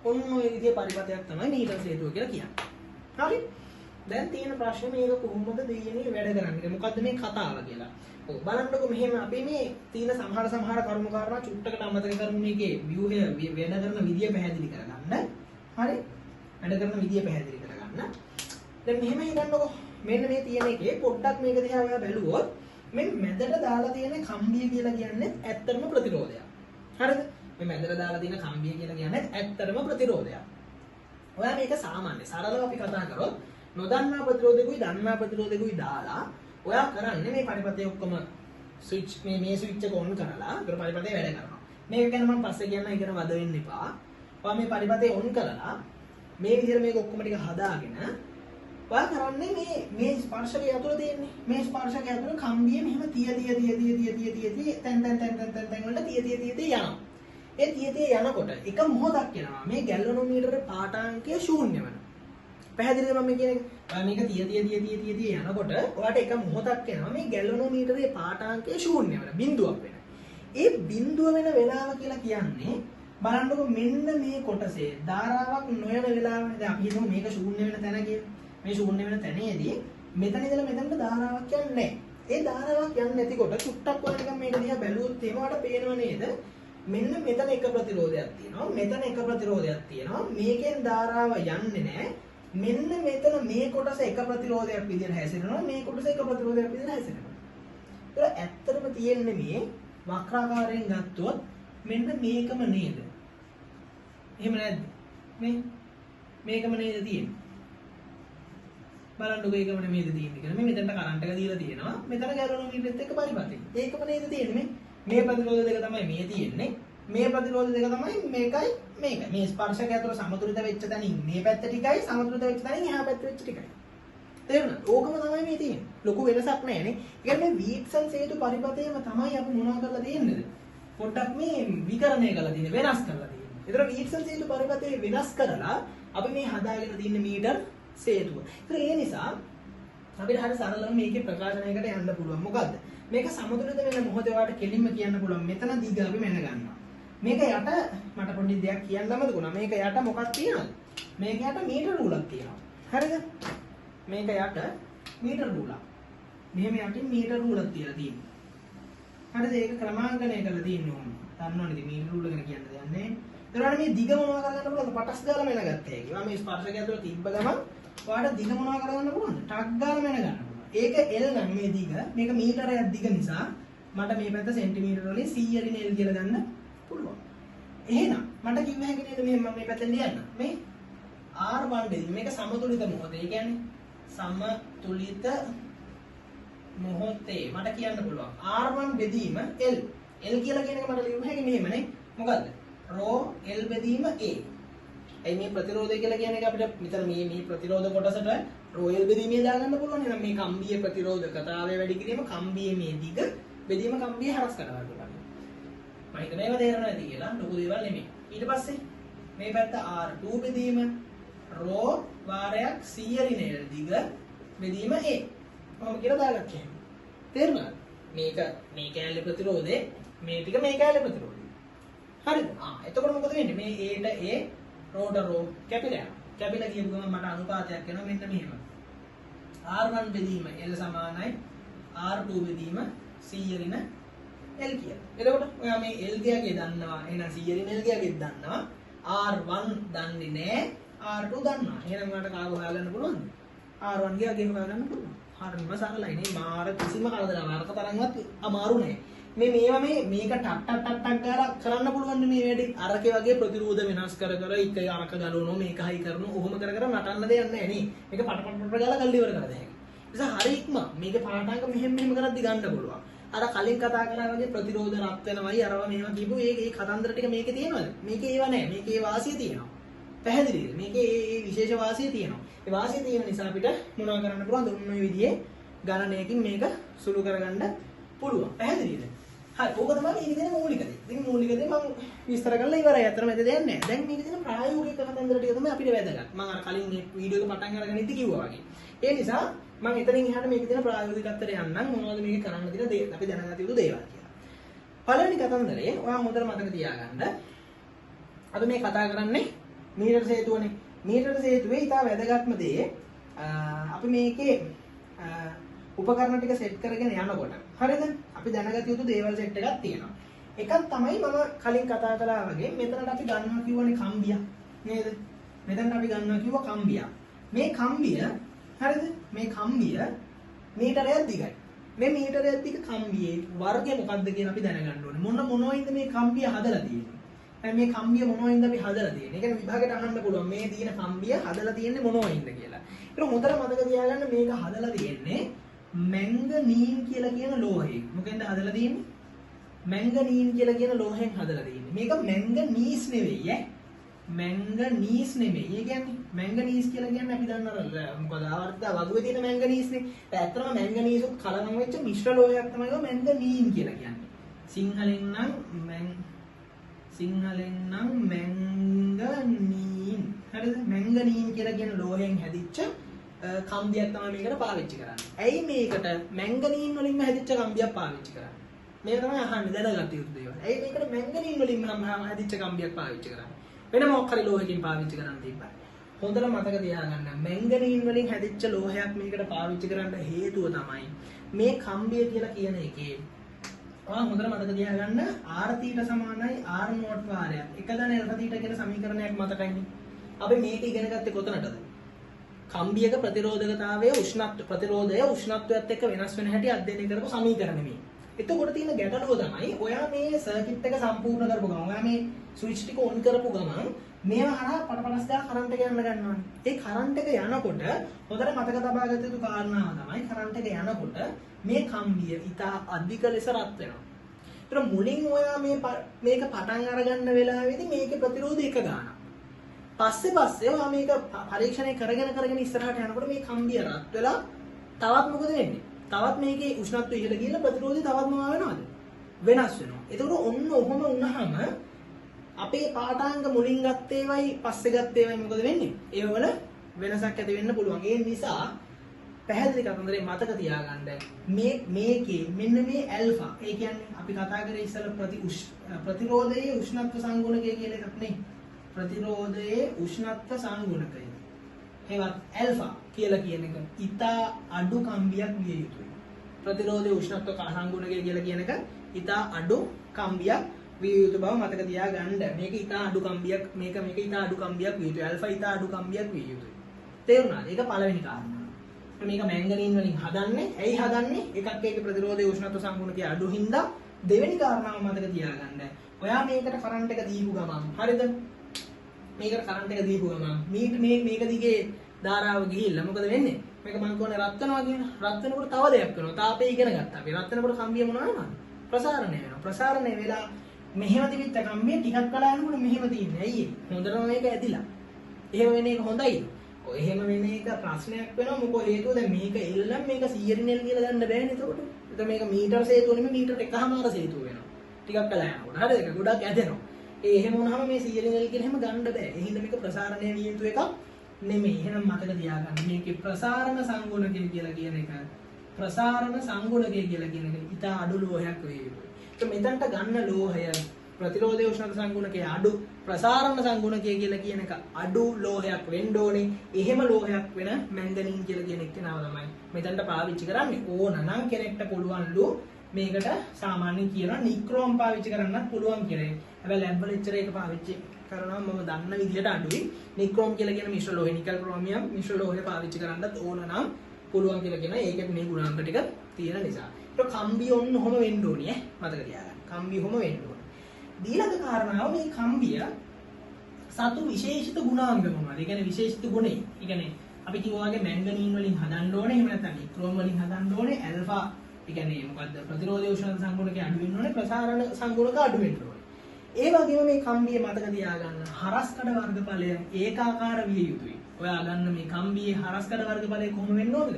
ඔන්න ඔය විදිහේ පරිපථයක් තමයි මීටර් සේතුව කියලා කියන්නේ. හරි? දැන් තියෙන ප්‍රශ්නේ මේක කොහොමද දෙයනේ වැඩ කරන්නේ? මොකද්ද මේ කතාව කියලා. ඔව් බලන්නකො මෙහෙම අපි මේ තියෙන සමහර කරුණු කාරණා චුට්ටකට අමතක කරමු මේකේ ව්‍යුහය වෙන කරන විදිය පැහැදිලි කරගන්න. හරි? වැඩ කරන විදිය පැහැදිලි කරගන්න. දැන් මෙහෙම හිතන්නකො මෙන්න මේ තියෙන එකේ පොඩ්ඩක් මේක දිහා ඔයා බැලුවොත් මේ මැදට දාලා තියෙන කම්බිය කියලා කියන්නේ ඇත්තටම ප්‍රතිරෝධයක්. හරිද? මේ මැදට දාලා තියෙන කම්බිය කියලා කියන්නේ ඇත්තටම ප්‍රතිරෝධයක්. ඔයා මේක සාමාන්‍ය සරලව අපි කතා කරොත් නොදන්නා ප්‍රතිරෝධකුයි දන්නා ප්‍රතිරෝධකුයි දාලා ඔයා කරන්නේ මේ පරිපථය ඔක්කොම ස්විච් මේ ස්විච් එක ඔන් කරලා ඒතර පරිපථය වැඩ කරනවා. මේක ගැන මම පස්සේ කියන්න ඉගෙන වද වෙන්න එපා. ඔයා මේ පරිපථය ඔන් කරලා මේ විදිහට මේක ඔක්කොම ටික හදාගෙන ඔයා කරන්නේ මේ ස්පර්ශකය ඇතුළේ තියෙන්නේ. මේ ස්පර්ශකය ඇතුළේ කම්බිය මෙහෙම තිය තැන් වලට තිය යනවා. ඒ තිය යනකොට එක මොහොතක් යනවා මේ ගැල්වනෝමීටරේ පාඨාංකය ශූන්‍ය වෙනවා. පැහැදිලිද මම කියන්නේ? මේක තිය යනකොට ඔයාලට එක මොහොතක් යනවා මේ ගැල්වනෝමීටරේ පාඨාංකය ශූන්‍ය වෙනවා. බිඳුවක් වෙනවා. ඒ බිඳුව වෙන වෙලාව කියලා කියන්නේ බලන්නකො මෙන්න මේ කොටසේ ධාරාවක් නොයන වෙලාවනේ. දැන් අපි හිතමු මේක ශූන්‍ය වෙන තැන කියලා. මේ ශූන්‍ය වෙන තැනේදී මෙතන ඉඳලා මෙතනට ධාරාවක් යන්නේ නැහැ. ඒ ධාරාවක් යන්නේ නැතිකොට චුට්ටක් ඔයාලා නිකන් මේක දිහා බැලුවොත් එහෙම ඔයාලට පේනව නේද? මෙන්න මෙතන එක ප්‍රතිරෝධයක් තියෙනවා. මෙතන එක ප්‍රතිරෝධයක් තියෙනවා. මේකෙන් ධාරාව යන්නේ නැහැ. මෙන්න මෙතන මේ කොටස එක ප්‍රතිරෝධයක් විදිහට හැසිරෙනවා. මේ කොටස එක ප්‍රතිරෝධයක් විදිහට හැසිරෙනවා. ඒක ඇත්තටම තියෙන්නේ මේ වක්‍රාකාරයෙන් ගත්තොත් මෙන්න මේකම නේද? එහෙම නැද්ද? මේකම නේද තියෙන්නේ? බලන්නකො ඒකම නේද තියෙන්නේ කියලා. මේ මෙතනට කරන්ට් එක දීලා තියෙනවා. මෙතන ගැලවනෝමීටරෙත් එක්ක පරිපථය. ඒකම නේද තියෙන්නේ මේ ප්‍රතිරෝධ දෙක තමයි මේ තියෙන්නේ. මේ ප්‍රතිරෝධ දෙක තමයි මේකයි මේකයි. මේ ස්පර්ශක ඇතුළ සමතුලිත වෙච්ච තැනින් මේ පැත්ත ටිකයි සමතුලිත වෙච්ච තැනින් එහා පැත්ත වෙච්ච ටිකයි. තේරුණාද? ඕකම තමයි මේ තියෙන්නේ. ලොකු වෙනසක් නැහැ නේ. ඒ කියන්නේ වීට්සන් සේතු පරිපථයම තමයි අපි මොනවා කරලා තියෙන්නේද? පොඩ්ඩක් මේ විකරණය කරලා තියෙන්නේ වෙනස් කරලා තියෙන්නේ. ඒතර වීට්සන් සේතු පරිපථය වෙනස් කරලා අපි මේ හදාගෙන තියෙන මීටර් සේතුව. ඒතර ඒ නිසා අපිට හරිය සරලව මේකේ ප්‍රකාශනයකට යන්න පුළුවන්. මොකද්ද? මේක සමතුලිත වෙන මොහොතේ ඔයාලට කෙලින්ම කියන්න පුළුවන්. මෙතන දිග අපි මැන ගන්නවා. මේක යට මට පොඩි දෙයක් කියන්න අමතකුණා. මේක යට මොකක්ද තියෙනවද? මේක යට මීටර රූලක් තියෙනවා. හරිද? මේක යට මීටර රූලක්. මෙහෙම යටින් මීටර රූලක් තියලා තියෙනවා. හරිද? ඒක ක්‍රමාංකණය කරලා තියෙන්නේ ඕන. දන්නවනේ මීටර රූල ගැන කියන්න දෙයක් නැහැ. ඒතරට මේ දිග මොනවා කරගන්න පුළුවන්ද? පටස් ගාලා මැන ගත්තා හැකි. මම මේ ස්පර්ශකය ඇතුළේ තිබ්බ ගමන් ඔයාලට දිග මොනවා කරගන්න පුළුවන්ද? ටක් ගාලා මැන ගන්න. ඒක L නම් මේ දිග මේක මීටරයක් දිග නිසා මට මේ පැත්ත සෙන්ටිමීටර වලින් 100 රින් L කියලා ගන්න පුළුවන්. එහෙනම් මට කිව්ව හැකි නේද මේ මම මේ පැත්තෙන් ලියන්න. මේ R1 බෙදීම මේක සමතුලිත මොහොතේ. ඒ කියන්නේ සමතුලිත මොහොතේ මට කියන්න පුළුවන්. R1 බෙදීම L. L කියලා කියන එක මට ලියන්න හැකි මෙහෙමනේ. මොකද්ද? ρ L බෙදීම A. ඒ මේ ප්‍රතිරෝධය කියලා කියන එක අපිට මෙතන මේ ප්‍රතිරෝධ කොටසට රෝයල් බෙදීමේ දාගන්න පුළුවන්. එහෙනම් මේ කම්බියේ ප්‍රතිරෝධකතාවය වැඩි කිරීම කම්බියේ මේ දිග බෙදීම කම්බිය හරස් කරනවා බලන්න. මම හිතන්නේ ඒව තේරෙන්නේ නැති කියලා ලොකු දේවල් නෙමෙයි. ඊට පස්සේ මේ පැත්ත R2 බෙදීම රෝ වාරයක් 100 රිනේල් දිග බෙදීම A. කොහොම කියලා දාගත්තා. තේරුණාද? මේක මේ කැලේ ප්‍රතිරෝධේ මේ ටික මේ කැලේ ප්‍රතිරෝධය. හරිද? එතකොට මොකද වෙන්නේ? මේ A ට A රෝට රෝ කැපිලා යනවා. කැපිලා ගියපු ගමන් මට අනුපාතයක් එනවා මෙන්න මෙහෙම. R1 බෙදීම L සමානයි R2 බෙදීම 100 රින L කියලා. එතකොට ඔයා මේ L ගියගේ දන්නවා. එහෙනම් 100 රින L ගියගේ දන්නවා. R1 දන්නේ නැහැ. R2 දන්නවා. එහෙනම් ඔයාලට කාග හොයාගන්න පුළුවන්ද? R1 ගියගේ හොයාගන්න පුළුවන්. හරිම සරලයි නේ. මාර කිසිම කරදරයක් තරම්වත් අමාරු නෑ. මේවා මේක ටක් ගාලා කරන්න පුළුවන් මේ වැඩි අරකේ වගේ ප්‍රතිරෝධ වෙනස් කර එක අරක ගලවනවා මේක හයි කරනවා ඔහොම කර නටන්න දෙයක් නැහැ නේ මේක පට ගාලා ගල් ඉවර කරලා දැන් නිසා හරි ඉක්ම මේක පාඨාංග මෙහෙම කරද්දි ගන්න පුළුවන් අර කලින් කතා කරා වගේ ප්‍රතිරෝධ රත් වෙනවයි අරව මෙහෙම කියපු ඒ කතන්දර ටික මේකේ තියෙනවද? මේකේ ඒව නැහැ. මේකේ ඒ වාසිය තියෙනවා. පැහැදිලිද? මේකේ ඒ විශේෂ වාසිය තියෙනවා. ඒ වාසිය තියෙන නිසා අපිට මොනවා කරන්න පුළුවන්? දුන්න ඔය විදිහේ ගණනයකින් මේක සුළු කරගන්න පුළුවන්. පැහැදිලිද? හරි. ඕක තමයි මේ විදිහේ මූලික දේ. ඉතින් මූලික දේ මම විස්තර කරලා ඉවරයි. අතන මැද දෙයක් නැහැ. දැන් මේකේ තියෙන ප්‍රායෝගික කතන්දර ටික තමයි අපිට වැදගත්. මම අර කලින් මේ වීඩියෝ එක පටන් අරගෙන ඉඳි කිව්වා වගේ. ඒ නිසා මම එතනින් එහාට මේකේ තියෙන ප්‍රායෝගිකත්වයට යන්නම් මොනවද මේක කරන්න තියෙන දේ අපි දැනගත යුතු දේවල් කියලා. පළවෙනි කතන්දරේ ඔයා හොඳට මතක තියාගන්න. අද මේ කතා කරන්නේ මීටර සේතුවනේ. මීටර සේතුවේ ඉතා වැදගත්ම දේ අපි මේකේ උපකරණ ටික සෙට් කරගෙන යනකොට හරිද? අපි දැනගත යුතු දේවල් සෙට් එකක් තියෙනවා. එකක් තමයි මම කලින් කතා කළා වගේ මෙතනට අපි ගන්නවා කියවනේ කම්බිය නේද? මෙතනට අපි ගන්නවා කිව්ව කම්බිය. මේ කම්බිය හරිද? මේ කම්බිය මීටරයක් දිගයි. මේ මීටරයක් දිග කම්බියේ වර්ගය මොකක්ද කියලා අපි දැනගන්න ඕනේ. මොනවයින්ද මේ කම්බිය හදලා තියෙන්නේ? මේ කම්බිය මොනවයින්ද අපි හදලා තියෙන්නේ? ඒ කියන්නේ විභාගයට අහන්න පුළුවන් මේ තියෙන කම්බිය හදලා තියෙන්නේ මොනවයින්ද කියලා. ඒක හොඳට මතක තියාගන්න මේක හදලා තියෙන්නේ මැංගනීන් කියලා කියන ලෝහයෙන්. මොකෙන්ද හදලා තියෙන්නේ? මැංගනීන් කියලා කියන ලෝහයෙන් හදලා තියෙන්නේ. මේක මැංගනීස් නෙවෙයි ඈ. මැංගනීස් නෙමෙයි. ඒ කියන්නේ මැංගනීස් කියලා කියන්නේ අපි දන්නවා මොකද ආවර්තිත වගුවේ තියෙන මැංගනීස්නේ. ඒ ඇත්තම මැංගනීසුත් කලනම් වෙච්ච මිශ්‍ර ලෝහයක් තමයි ඔය මැංගනීන් කියලා කියන්නේ. සිංහලෙන් නම් මැංගනීන්. හරිද? මැංගනීන් කියලා කියන ලෝහයෙන් හැදිච්ච කම්බියක් තමයි මේකට පාවිච්චි කරන්නේ. ඇයි මේකට මැංගනීන් වලින්ම හැදිච්ච කම්බියක් පාවිච්චි කරන්නේ? මේක තමයි අහන්නේ දැනගන්න යුතු දේවල්. ඇයි මේකට මැංගනීන් වලින්ම හැදිච්ච කම්බියක් පාවිච්චි කරන්නේ? වෙන මොකක් හරි ලෝහයකින් පාවිච්චි කරන්න තිබ්බා. හොඳට මතක තියාගන්න මැංගනීන් වලින් හැදිච්ච ලෝහයක් මේකට පාවිච්චි කරන්න හේතුව තමයි මේ කම්බිය කියලා කියන එකේ ඔයා හොඳට මතක තියාගන්න r θ සමානයි r නෝට් වාරයක්. එක දන l θ කියන සමීකරණයක් මතකයිනේ. අපි මේක ඉගෙන ගත්තේ කොතනටද? කම්බියක ප්‍රතිරෝධකතාවය ප්‍රතිරෝධය උෂ්ණත්වයත් එක්ක වෙනස් වෙන හැටි අධ්‍යයනය කරපු සමීකරණ මේ. එතකොට තියෙන ගැටලුව තමයි ඔයා මේ සර්කිට් එක සම්පූර්ණ කරපු ගමන් ඔයා මේ ස්විච් ටික ඔන් කරපු ගමන් මේවා හරහා පටපටස් ගාලා කරන්ට් එක යන්න ගන්නවා. ඒ කරන්ට් එක යනකොට හොඳට මතක තබා ගත යුතු කාරණාව තමයි කරන්ට් එක යනකොට මේ කම්බිය ඉතා අධික ලෙස රත් වෙනවා. ඒතර මුලින් ඔයා මේක පටන් අරගන්න වෙලාවේදී මේකේ ප්‍රතිරෝධය එක ගානක්. පස්සේ ඔයා මේක පරීක්ෂණය කරගෙන ඉස්සරහට යනකොට මේ කම්බිය රත් වෙලා තවත් මොකද වෙන්නේ? තවත් මේකේ උෂ්ණත්වය ඉහළ ගිහින් ප්‍රතිරෝධය තවත් මොනවා වෙනවද? වෙනස් වෙනවා. ඒතකොට ඔන්න ඔහොම වුණාම අපේ පාඨාංග මුලින් ගත්තේවයි පස්සේ ගත්තේවයි මොකද වෙන්නේ? ඒවල වෙනසක් ඇති වෙන්න පුළුවන්. ඒ නිසා පැහැදිලි කතන්දරේ මතක තියාගන්න මේකේ මෙන්න මේ ඇල්ෆා. ඒ කියන්නේ අපි කතා කරේ ඉස්සෙල්ල ප්‍රතිරෝධයේ උෂ්ණත්ව සංගුණකය කියලා එකක් නේ. ප්‍රතිරෝධයේ උෂ්ණත්ව සංගුණකය. ඒවත් ඇල්ෆා කියලා කියන එක ඉතා අඩු කම්බියක් විය යුතුයි. ප්‍රතිරෝධයේ උෂ්ණත්ව සංගුණකය කියලා කියන එක ඉතා අඩු කම්බියක් විය යුතු බව මතක තියාගන්න. මේක ඉතා අඩු කම්බියක් මේක ඉතා අඩු කම්බියක් විය යුතුයි. ඇල්ෆා ඉතා අඩු කම්බියක් විය යුතුයි. තේරුණාද? ඒක පළවෙනි කාරණා. මේක මැංගනීන් වලින් හදන්නේ. ඇයි හදන්නේ? එකක් ඒකේ ප්‍රතිරෝධයේ උෂ්ණත්ව සංගුණකය අඩු හින්දා. දෙවෙනි කාරණාව මතක තියාගන්න. ඔයා මේකට කරන්ට් එක දීපු ගමන් හරිද? මේකට කරන්ට් එක දීපු ගමන් මේක දිගේ ධාරාව ගිහිල්ලා මොකද වෙන්නේ? මේක මං කියන්නේ රත් වෙනවා කියන. රත් වෙනකොට තව දෙයක් වෙනවා. තාපය ඉගෙන ගත්තා. අපි රත් වෙනකොට කම්බිය මොනවා වෙනවද? ප්‍රසාරණය වෙනවා. ප්‍රසාරණය වෙලා මෙහෙම තිබිච්ච කම්බිය ටිකක් කළා යනකොට මෙහෙම තියෙන්නේ. ඇයි ඒ? හොඳටම මේක ඇදිලා. එහෙම වෙන එක හොඳයි. ඔය එහෙම වෙන එක ප්‍රශ්නයක් වෙනවා. මොකෝ හේතුව දැන් මේක එල්ලම් මේක 100 නෙල් කියලා ගන්න බෑනේ එතකොට. එතකොට මේක මීටර සේතුව නෙමෙයි මීටර එකමාර සේතුව වෙනවා. ටිකක් කළා යනකොට. හරිද? ඒක ගොඩක් ඇදෙනවා. ඒ එහෙම වුණාම මේ 100 නෙල් කියලා එහෙම ගන්න බෑ. ඒ හින්දා මේක ප්‍රසාරණය විය යුතු එකක් නෙමෙයි. එහෙනම් මතක තියාගන්න. මේකේ ප්‍රසාරණ සංගුණකය කියලා කියන එක ඉතා අඩු ලෝහයක් වේ යුතුයි. මෙතනට ගන්න ලෝහය ප්‍රතිරෝධයේ උෂ්ණත්ව සංගුණකයේ අඩු ප්‍රසාරණ සංගුණකය කියලා කියන එක අඩු ලෝහයක් වෙන්න ඕනේ. එහෙම ලෝහයක් වෙන මැංගනීන් කියලා කියන එක නම තමයි මෙතනට පාවිච්චි කරන්නේ. ඕනනම් කෙනෙක්ට පුළුවන්ලු මේකට සාමාන්‍යයෙන් කියනවා නික්‍රෝම් පාවිච්චි කරන්නත් පුළුවන් කියලා. හැබැයි ලැබ් වල ඉච්චර ඒක පාවිච්චි කරනවා මම දන්න විදිහට අඩුයි. නික්‍රෝම් කියලා කියන මිශ්‍ර ලෝහය නිකල් ක්‍රෝමියම් මිශ්‍ර ලෝහය පාවිච්චි කරන්නත් ඕනනම් පුළුවන් කියලා කියනවා. ඒකෙත් මේ ගුණාංක ටික තියෙන නිසා. ඒක කම්බිය ඔන්න ඔහොම වෙන්න ඕනේ මතක තියාගන්න. කම්බිය ඔහොම වෙන්න ඕනේ. ඊළඟ කාරණාව මේ කම්බිය සතු විශේෂිත ගුණාංග මොනවද? ඒ කියන්නේ විශේෂිත ගුණේ. ඒ කියන්නේ අපි කිව්වා වගේ මැංගනීන් වලින් හදන්න ඕනේ. එහෙම නැත්නම් නික්‍රෝම් වලින් හදන්න ඕනේ. ඇල්ෆා ඒ කියන්නේ මොකද්ද ප්‍රතිරෝධ උෂ්ණතා සංගුණකේ අඩු වෙන්න ඕනේ ප්‍රසාරණ සංගුණක අඩු වෙන්න ඕනේ. ඒ වගේම මේ කම්බිය මතක තියාගන්න හරස්කඩ වර්ගඵලය ඒකාකාර විය යුතුයි. ඔයා ගන්න මේ කම්බියේ හරස්කඩ වර්ගඵලය කොහොම වෙන්න ඕනද?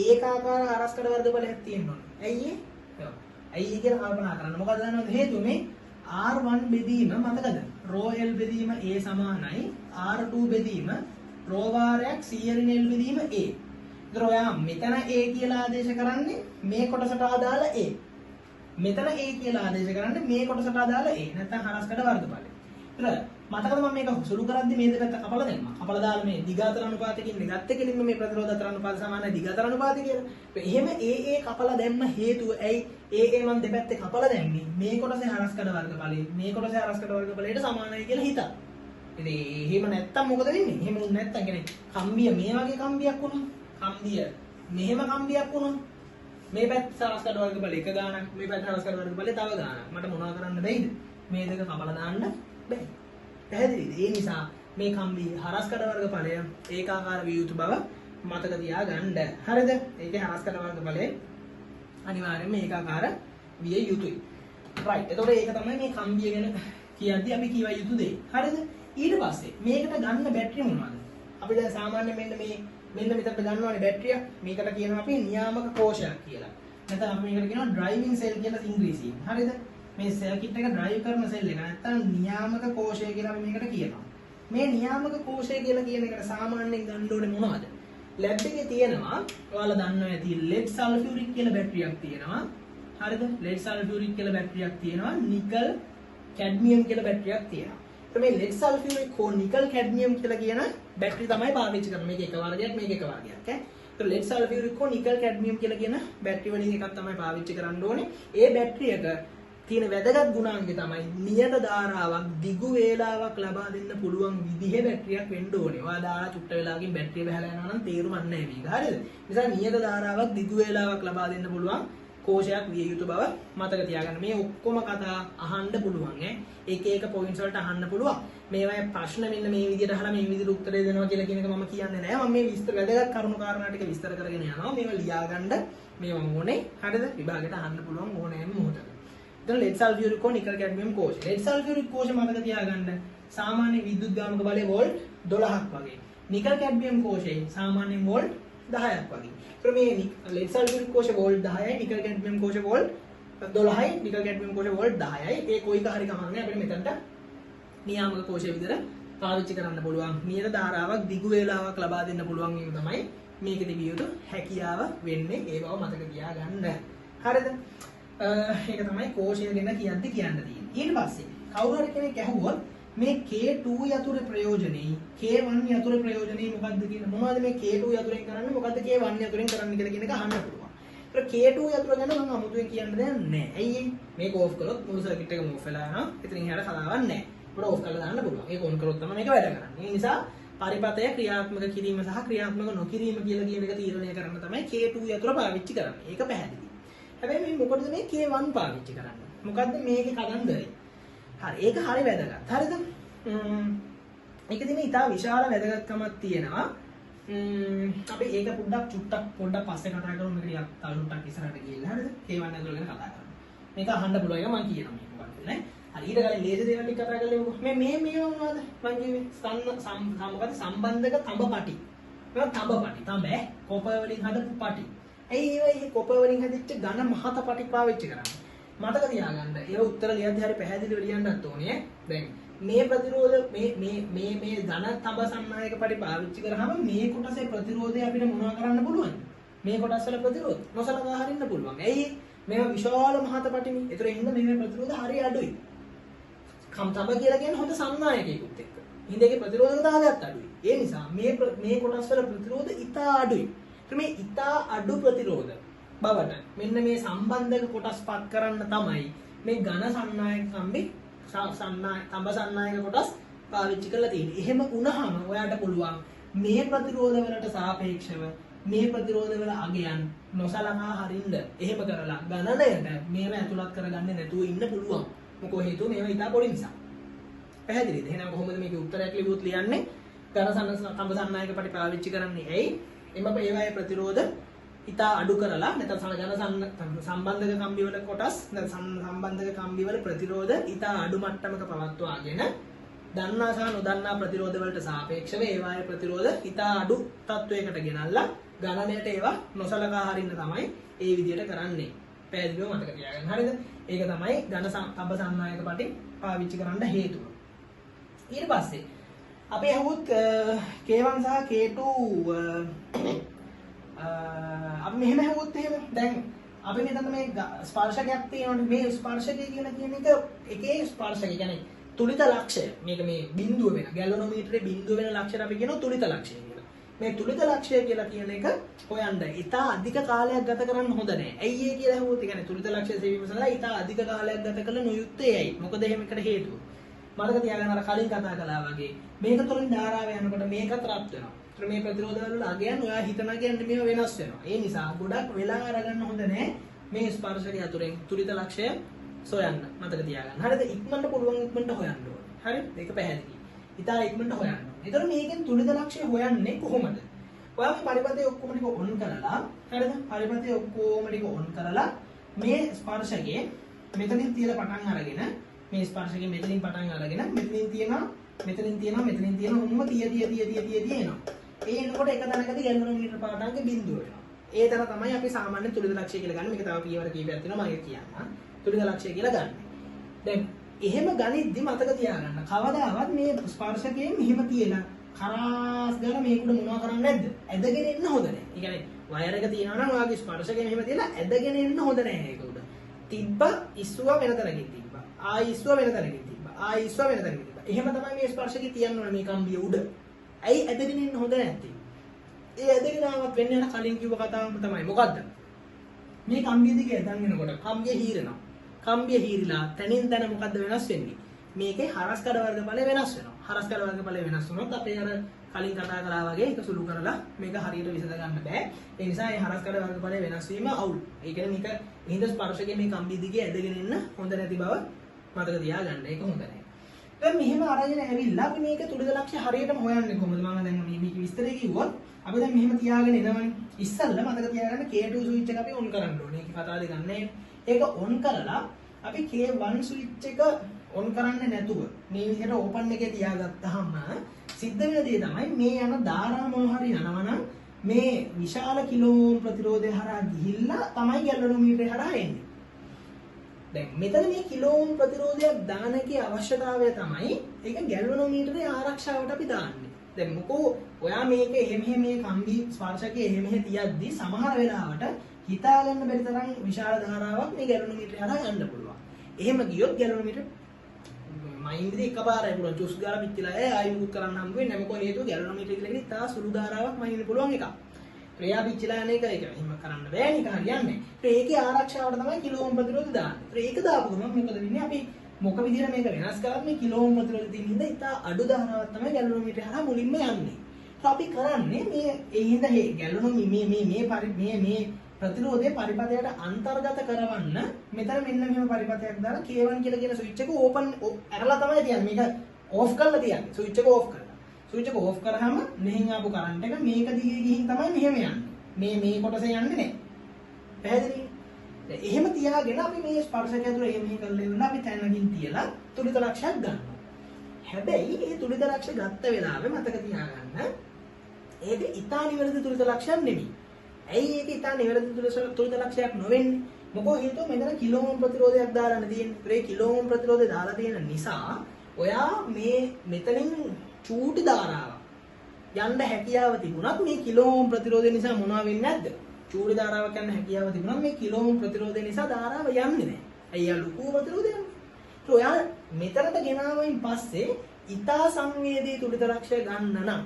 ඒකාකාර හරස්කඩ වර්ගඵලයක් තියෙන්න ඕනේ. ඇයි ඒ? ඇයි කියලා කල්පනා කරන්න. මොකද දන්නවද හේතුව මේ R1 බෙදීම මතකද? ρ L බෙදීම A සමානයි R2 බෙදීම ρ වාරයක් C L බෙදීම A. ඒතර ඔයා මෙතන A කියලා ආදේශ කරන්නේ මේ කොටසට අදාළ A. මෙතන A කියලා ආදේශ කරන්නේ මේ කොටසට අදාළ A. නැත්නම් හරස්කඩ වර්ගඵලය. ඒතර මතකද මම මේක සුළු කරද්දි මේ දෙකට කපලා දැම්මා. කපලා දාලා මේ දිගාතර අනුපාතකින් ගත්ත කෙලින්ම මේ ප්‍රතිරෝධ අතර අනුපාත සමානයි දිගාතර අනුපාතය කියලා. එහෙම AA කපලා දැම්ම හේතුව ඇයි? AA මම දෙපැත්තේ කපලා දැම්මේ මේ කොටසේ හරස්කඩ වර්ගඵලය මේ කොටසේ හරස්කඩ වර්ගඵලයට සමානයි කියලා හිතා. ඉතින් එහෙම නැත්තම් මොකද වෙන්නේ? එහෙම වුණ නැත්තම් කියන්නේ කම්බිය මේ වගේ කම්බියක් වුණා. කම්බිය මෙහෙම කම්බියක් වුණා. මේ පැත්ත හරස්කඩ වර්ගඵලය එක ගාණක් මේ පැත්ත හරස්කඩ වර්ගඵලය තව ගාණක්. මට මොනවා කරන්න බැයිද? මේ දෙක කපලා දාන්න බැහැ. පැහැදිලිද? ඒ නිසා මේ කම්බි හරස්කඩ වර්ගඵලය ඒකාකාර විය යුතු බව මතක තියාගන්න. හරිද? ඒකේ හරස්කඩ වර්ගඵලය අනිවාර්යයෙන්ම ඒකාකාර විය යුතුයි. right. එතකොට ඒක තමයි මේ කම්බිය ගැන කියද්දී අපි කියව යුතු දේ. හරිද? ඊට පස්සේ මේකට ගන්න බැටරිය මොනවද? අපි දැන් සාමාන්‍යයෙන් මෙන්න මෙතනට ගන්නවානේ බැටරිය. මේකට කියනවා අපි නියාමක කෝෂයක් කියලා. නැත්නම් අපි මේකට කියනවා ඩ්‍රයිවිං සෙල් කියලා ඉංග්‍රීසියෙන්. හරිද? මේ සර්කිට් එක ඩ්‍රයිව් කරන සෙල් එක නැත්නම් නියාමක කෝෂය කියලා අපි මේකට කියනවා. මේ නියාමක කෝෂය කියලා කියන එකට සාමාන්‍යයෙන් ගන්න ඕනේ මොනවද? ලැබ් එකේ තියෙනවා ඔයාලා දන්නවා ඇති lead sulfuric කියලා බැටරියක් තියෙනවා. හරිද? lead sulfuric කියලා බැටරියක් තියෙනවා. නිකල් කැඩ්මියම් කියලා බැටරියක් තියෙනවා. ඒත් මේ lead sulfuric හෝ නිකල් කැඩ්මියම් කියලා කියන බැටරි තමයි පාවිච්චි කරන්නේ. මේක එක වර්ගයක් මේක එක වර්ගයක් ඈ. ඒත් lead sulfuric හෝ නිකල් කැඩ්මියම් කියලා කියන බැටරි වලින් එකක් තමයි පාවිච්චි කරන්න ඕනේ. ඒ බැටරියක තියෙන වැදගත් ගුණාංගය තමයි නියත ධාරාවක් දිගු වේලාවක් ලබා දෙන්න පුළුවන් විදිහේ බැටරියක් වෙන්න ඕනේ. ඔයා දාලා චුට්ට වෙලාවකින් බැටරිය බහලා යනවා නම් තේරුමක් නැහැ මේක. හරිද? නිසා නියත ධාරාවක් දිගු වේලාවක් ලබා දෙන්න පුළුවන් කෝෂයක් විය යුතු බව මතක තියාගන්න. මේ ඔක්කොම කතා අහන්න පුළුවන් ඈ. එක එක පොයින්ට්ස් වලට අහන්න පුළුවන්. මේවායේ ප්‍රශ්න මෙන්න මේ විදිහට අහලා මේ විදිහට උත්තරේ දෙනවා කියලා කියන එක මම කියන්නේ නැහැ. මම මේ විස්තර වැදගත් කරුණු කාරණා ටික විස්තර කරගෙන යනවා. මේවා ලියා ගන්න මේවා ඕනේ. හරිද? විභාගයට අහන්න පුළුවන් ඕනෑම මොහොතක. එතන lead sulfuric හෝ නිකල් කැඩ්මියම් කෝෂ. lead sulfuric කෝෂ මතක තියාගන්න සාමාන්‍ය විද්‍යුත් ගාමක බලය වෝල්ට් 12ක් වගේ. නිකල් කැඩ්මියම් කෝෂේ සාමාන්‍ය වෝල්ට් 10ක් වගේ. ඒතර මේ lead sulfuric කෝෂ වෝල්ට් 10යි නිකල් කැඩ්මියම් කෝෂ වෝල්ට් 12යි නිකල් කැඩ්මියම් කෝෂ වෝල්ට් 10යි. ඒ කොයික හරි කමන්නේ අපිට මෙතනට නියාමක කෝෂයේ විදිහට පාවිච්චි කරන්න පුළුවන්. නියත ධාරාවක් දිගු වේලාවක් ලබා දෙන්න පුළුවන් වීම තමයි මේකේ තිබිය යුතු හැකියාව වෙන්නේ. ඒ බව මතක තියාගන්න. හරිද? ඒක තමයි කෝෂය ගැන කියන්න තියෙන්නේ. ඊට පස්සේ කවුරු හරි කෙනෙක් ඇහුවොත් මේ K2 යතුරේ ප්‍රයෝජනෙයි K1 යතුරේ ප්‍රයෝජනෙයි මොකද්ද කියලා මොනවද මේ K2 යතුරෙන් කරන්නේ මොකද්ද K1 යතුරෙන් කරන්නේ කියලා කියන එක අහන්න පුළුවන්. ඒක K2 යතුර ගැන මම අමුතුවෙන් කියන්න දෙයක් නැහැ. ඇයි මේක ඕෆ් කළොත් මුළු සර්කිට් එකම ඕෆ් වෙලා යනවා. එතනින් එහාට කතාවක් නැහැ. අපිට ඕෆ් කරලා දාන්න පුළුවන්. ඒක ඔන් කරොත් තමයි මේක වැඩ කරන්නේ. ඒ නිසා පරිපතය ක්‍රියාත්මක කිරීම සහ ක්‍රියාත්මක නොකිරීම කියලා කියන එක තීරණය කරන්න තමයි K2 යතුර පාවිච්චි කරන්නේ. ඒක පැහැදිලි. හැබැයි මේ මොකටද මේ K1 පාවිච්චි කරන්නේ? මොකද්ද මේකේ කතන්දරේ? හරි ඒක හරි වැදගත්. හරිද? ඒකේ තියෙන ඉතා විශාල වැදගත්කමක් තියෙනවා. අපි ඒක පොඩ්ඩක් පස්සේ කතා කරමු. මේක ටිකක් තව ටුට්ටක් ඉස්සරහට ගිහිල්ලා හරිද? K1 ඇතුළ ගැන කතා කරමු. මේක අහන්න පුළුවන් එක මම කියනවා මේක මොකක්ද නේ? හරි ඊට කලින් ලේසි දේවල් ටික කතා කරලා මේ මොනවද? මම කියවේ මොකද සම්බන්ධක තඹපටි. මේවා තඹපටි. තඹ කොප වලින් හදපු පටි. ඇයි මේ කොප වලින් හදිච්ච ඝන මහත පටි පාවිච්චි කරන්නේ? මතක තියාගන්න. ඒක උත්තර ලියද්දී හරි පැහැදිලිව ලියන්නත් ඕනේ. දැන් මේ ප්‍රතිරෝධ මේ ඝන තඹ සම්නායක පටි පාවිච්චි කරාම මේ කොටසේ ප්‍රතිරෝධය අපිට මොනවා කරන්න පුළුවන්ද? මේ කොටස් වල ප්‍රතිරෝධ නොසලකා හරින්න පුළුවන්. ඇයි? මේවා විශාල මහත පටිනේ. ඒතර හින්දා මේ ප්‍රතිරෝධ හරිය අඩුයි. තඹ කියලා කියන්නේ හොඳ සම්නායකයෙකුත් එක්ක. හින්දාගේ ප්‍රතිරෝධකතාවයත් අඩුයි. ඒ නිසා මේ කොටස් වල ප්‍රතිරෝධ ඉතා අඩුයි. මේ ඉතා අඩු ප්‍රතිරෝධ බවට මෙන්න මේ සම්බන්ධක කොටස් පත් කරන්න තමයි මේ ඝන සන්නායක තඹ සන්නායක කොටස් පාවිච්චි කරලා තියෙන්නේ. එහෙම වුණාම ඔයාලට පුළුවන් මේ ප්‍රතිරෝධ වලට සාපේක්ෂව මේ ප්‍රතිරෝධ වල අගයන් නොසලකා හරින්න. එහෙම කරලා ගණනයට මේව ඇතුළත් කරගන්නේ නැතුව ඉන්න පුළුවන්. මොකෝ හේතුව මේවා ඉතා පොඩි නිසා. පැහැදිලිද? එහෙනම් කොහොමද මේකේ උත්තරයක් ලියුවොත් ලියන්නේ? ඝන තඹ සන්නායක පටි පාවිච්චි කරන්නේ ඇයි? එම ඒවායේ ප්‍රතිරෝධ ඉතා අඩු කරලා නැත්නම් ඝන සම්බන්ධක කම්බි වල කොටස් නැත්නම් සම්බන්ධක කම්බි වල ප්‍රතිරෝධ ඉතා අඩු මට්ටමක පවත්වාගෙන දන්නා සහ නොදන්නා ප්‍රතිරෝධ වලට සාපේක්ෂව ඒවායේ ප්‍රතිරෝධ ඉතා අඩු තත්වයකට ගෙනල්ලා ගණනයට ඒවා නොසලකා හරින්න තමයි ඒ විදිහට කරන්නේ. පැහැදිලිව මතක තියාගන්න. හරිද? ඒක තමයි ඝන තඹ සන්නායක පටින් පාවිච්චි කරන්න හේතුව. ඊට පස්සේ අපි අහුවොත් K1 සහ K2 අපි මෙහෙම අහුවොත් එහෙම දැන් අපි මෙතන මේ ස්පර්ශකයක් තියෙනවනේ මේ ස්පර්ශකය කියන එක එකේ ස්පර්ශකය කියන්නේ තුලිත ලක්ෂය. මේක මේ බිඳුව වෙන ගැලනෝමීටරේ බිඳුව වෙන ලක්ෂයට අපි කියනවා තුලිත ලක්ෂය කියලා. මේ තුලිත ලක්ෂය කියලා කියන එක හොයන්න ඉතා අධික කාලයක් ගත කරන්න හොඳ නැහැ. ඇයි ඒ කියලා අහුවොත් කියන්නේ තුලිත ලක්ෂය සෙවීම සඳහා ඉතා අධික කාලයක් ගත කළ නොයුත්තේ ඇයි? මොකද එහෙම එකට හේතුව. මතක තියාගන්න අර කලින් කතා කළා වගේ මේක තුලින් ධාරාව යනකොට මේකත් රත් වෙනවා. ඒතර මේ ප්‍රතිරෝධ වල අගයන් ඔයා හිතන කියන්නේ මේව වෙනස් වෙනවා. ඒ නිසා ගොඩක් වෙලා අරගන්න හොඳ නැහැ මේ ස්පර්ශකය අතුරෙන් තුලිත ලක්ෂය සොයන්න. මතක තියාගන්න. හරිද? ඉක්මනට පුළුවන් ඉක්මනට හොයන්න ඕනේ. හරි? මේක පැහැදිලි. ඉතින් ඉක්මනට හොයන්න. ඒතර මේකෙන් තුලිත ලක්ෂය හොයන්නේ කොහොමද? ඔයා මේ පරිපථය ඔක්කොම ටික ඔන් කරලා හරිද? පරිපථය ඔක්කොම ටික ඔන් කරලා මේ ස්පර්ශකයේ මෙතනින් තියලා පටන් අරගෙන මේ ස්පර්ශකයේ මෙතනින් පටන් අරගෙන මෙතනින් තියෙනවා උම්ම තිය එනවා. ඒ එනකොට එක තැනකදී ගැලනෝමීටර පාඩංග බිඳුව වෙනවා. ඒ තර තමයි අපි සාමාන්‍ය තුලිත ලක්ෂය කියලා ගන්න. මේක තව පියවර කීපයක් තියෙනවා මම කියන්නම්. තුලිත ලක්ෂය කියලා ගන්න. දැන් එහෙම ගනිද්දි මතක තියාගන්න. කවදාවත් මේ ස්පර්ශකයේ මෙහෙම තියලා කරාස් ගාන මේකට මොනවා කරන්නේ නැද්ද? ඇදගෙන එන්න හොඳ නැහැ. ඒ කියන්නේ වයර් එක තියෙනවා නම් ඔයාගේ ස්පර්ශකයේ මෙහෙම තියලා ඇදගෙන එන්න හොඳ නැහැ ඒක උඩ. තිබ්බ ඉස්සුවා වෙන තැනකින් තිබ්බා. ආයි ඉස්සුවා වෙන තැනකින් තිබ්බා. ආයි ඉස්සුවා වෙන තැනකින් තිබ්බා. එහෙම තමයි මේ ස්පර්ශකයේ තියන්න ඕනේ මේ කම්බිය උඩ. ඇයි ඇදගෙන එන්න හොඳ නැත්තේ? ඒ ඇදගෙන ආවත් වෙන්නේ අර කලින් කිව්ව කතාවම තමයි. මොකද්ද? මේ කම්බිය දිගේ ඇදන් එනකොට කම්බිය හීරෙනවා. කම්බිය හීරිලා තනින් තන මොකද්ද වෙනස් වෙන්නේ? මේකේ හරස් කඩ වර්ගඵල වෙනස් වෙනවා. හරස් කඩ වර්ගඵල වෙනස් වුණොත් අපේ අර කලින් කතා කළා වගේ ඒක සුළු කරලා මේක හරියට විසඳ ගන්න බෑ. ඒ නිසා මේ හරස් කඩ වර්ගඵල වෙනස් වීම අවුල්. ඒ කියන්නේ මේක හිඳ ස්පර්ශකයේ මේ කම්බිය දිගේ ඇදගෙන එන්න හොඳ නැති බව මතක තියාගන්න. ඒක හොඳ නැහැ. දැන් මෙහෙම අරගෙන ඇවිල්ලා අපි මේක තුලිත ලක්ෂ්‍ය හරියටම හොයන්නේ කොහොමද? මම දැන් මේක විස්තරේ කිව්වොත් අපි දැන් මෙහෙම තියාගෙන එනවනේ. ඉස්සල්ලා මතක තියාගන්න K2 ස්විච් එක අපි ඔන් කරන්න ඕනේ. ඒක කතා දෙක ගන්න. ඒක ඔන් කරලා අපි K1 ස්විච් එක ඔන් කරන්නේ නැතුව මේ විදිහට ඕපන් එකේ තියාගත්තාම සිද්ධ වෙන දේ තමයි මේ යන ධාරා මොනවා හරි යනවනම් මේ විශාල කිලෝ ඕම් ප්‍රතිරෝධය හරහා ගිහිල්ලා තමයි ගැලනෝමීටරේ හරහා එන්නේ. දැන් මෙතන මේ කිලෝ ඕම් ප්‍රතිරෝධයක් දාන එකේ අවශ්‍යතාවය තමයි ඒක ගැලනෝමීටරේ ආරක්ෂාවට අපි දාන්නේ. දැන් මොකෝ ඔයා මේක එහෙම මේ කම්බි ස්පර්ශකයේ එහෙම තියද්දි සමහර වෙලාවට හිතා ගන්න බැරි තරම් විශාල ධාරාවක් මේ ගැලනෝමීටරේ හරහා යන්න පුළුවන්. එහෙම ගියොත් ගැලනෝමීටර මයින්ද්‍රේ එකපාරයි පුරා ජොස් ගාලා පිටිලා ආයි මුකුත් කරන්න හම්බ වෙන්නේ නැහැ. මොකද හේතුව ගැලනෝමීටර කියලා කියන්නේ තා සුළු ධාරාවක් මයින්න පුළුවන් එකක්. ක්‍රියා පිටිලා යන එක ඒක එහෙම කරන්න බෑ නික හරියන්නේ. ඒකේ ආරක්ෂාවට තමයි කිලෝ ඕම් ප්‍රතිරෝධ දාන්නේ. ඒක දාපු ගමන් මොකද වෙන්නේ? අපි මොක විදිහට මේක වෙනස් කරත් මේ කිලෝ ඕම් ප්‍රතිරෝධ තියෙන හින්දා ඉතා අඩු ධාරාවක් තමයි ගැලනෝමීටර හරහා මුලින්ම යන්නේ. අපි කරන්නේ මේ ඒ හින්දා මේ ගැලනෝමී මේ ප්‍රතිරෝධය පරිපථයට අන්තර්ගත කරවන්න මෙතන මෙන්න මෙහෙම පරිපථයක් දාලා K1 කියලා කියන ස්විච් එක ඕපන් ඇරලා තමයි තියන්නේ. මේක ඕෆ් කරලා තියන්නේ. ස්විච් එක ඕෆ් කරලා. ස්විච් එක ඕෆ් කරාම මෙහෙන් ආපු කරන්ට් එක මේක දිගේ ගිහින් තමයි මෙහෙම යන්නේ. මේ කොටස යන්නේ නැහැ. පැහැදිලිද? එහෙම තියාගෙන අපි මේ ස්පර්ශකය තුළ එහෙම කරලා ඉන්න අපි තැනකින් තියලා තුලිත ලක්ෂයක් ගන්නවා. හැබැයි මේ තුලිත ලක්ෂ ගත්ත වෙලාවේ මතක තියාගන්න ඒක ඊටා නිවැරදි තුලිත ලක්ෂයක් නෙමෙයි. ඇයි ඒක ඉතින් නිවැරදි තුලිත ලක්ෂයක් නොවෙන්නේ? මොකෝ හේතුව මෙතන කිලෝ ඕම් ප්‍රතිරෝධයක් දාලානේ තියෙන්නේ. ඒ කිලෝ ඕම් ප්‍රතිරෝධය දාලා තියෙන නිසා ඔයා මේ මෙතනින් චූටි ධාරාවක් යන්න හැකියාව තිබුණත් මේ කිලෝ ඕම් ප්‍රතිරෝධය නිසා මොනවා වෙන්නේ නැද්ද? චූටි ධාරාවක් යන්න හැකියාව තිබුණත් මේ කිලෝ ඕම් ප්‍රතිරෝධය නිසා ධාරාව යන්නේ නැහැ. අයියා ලොකු ප්‍රතිරෝධයක්. ඒ ඔයා මෙතනට ගෙනාවින් පස්සේ ඊතා සංවේදී තුලිත ලක්ෂය ගන්න නම්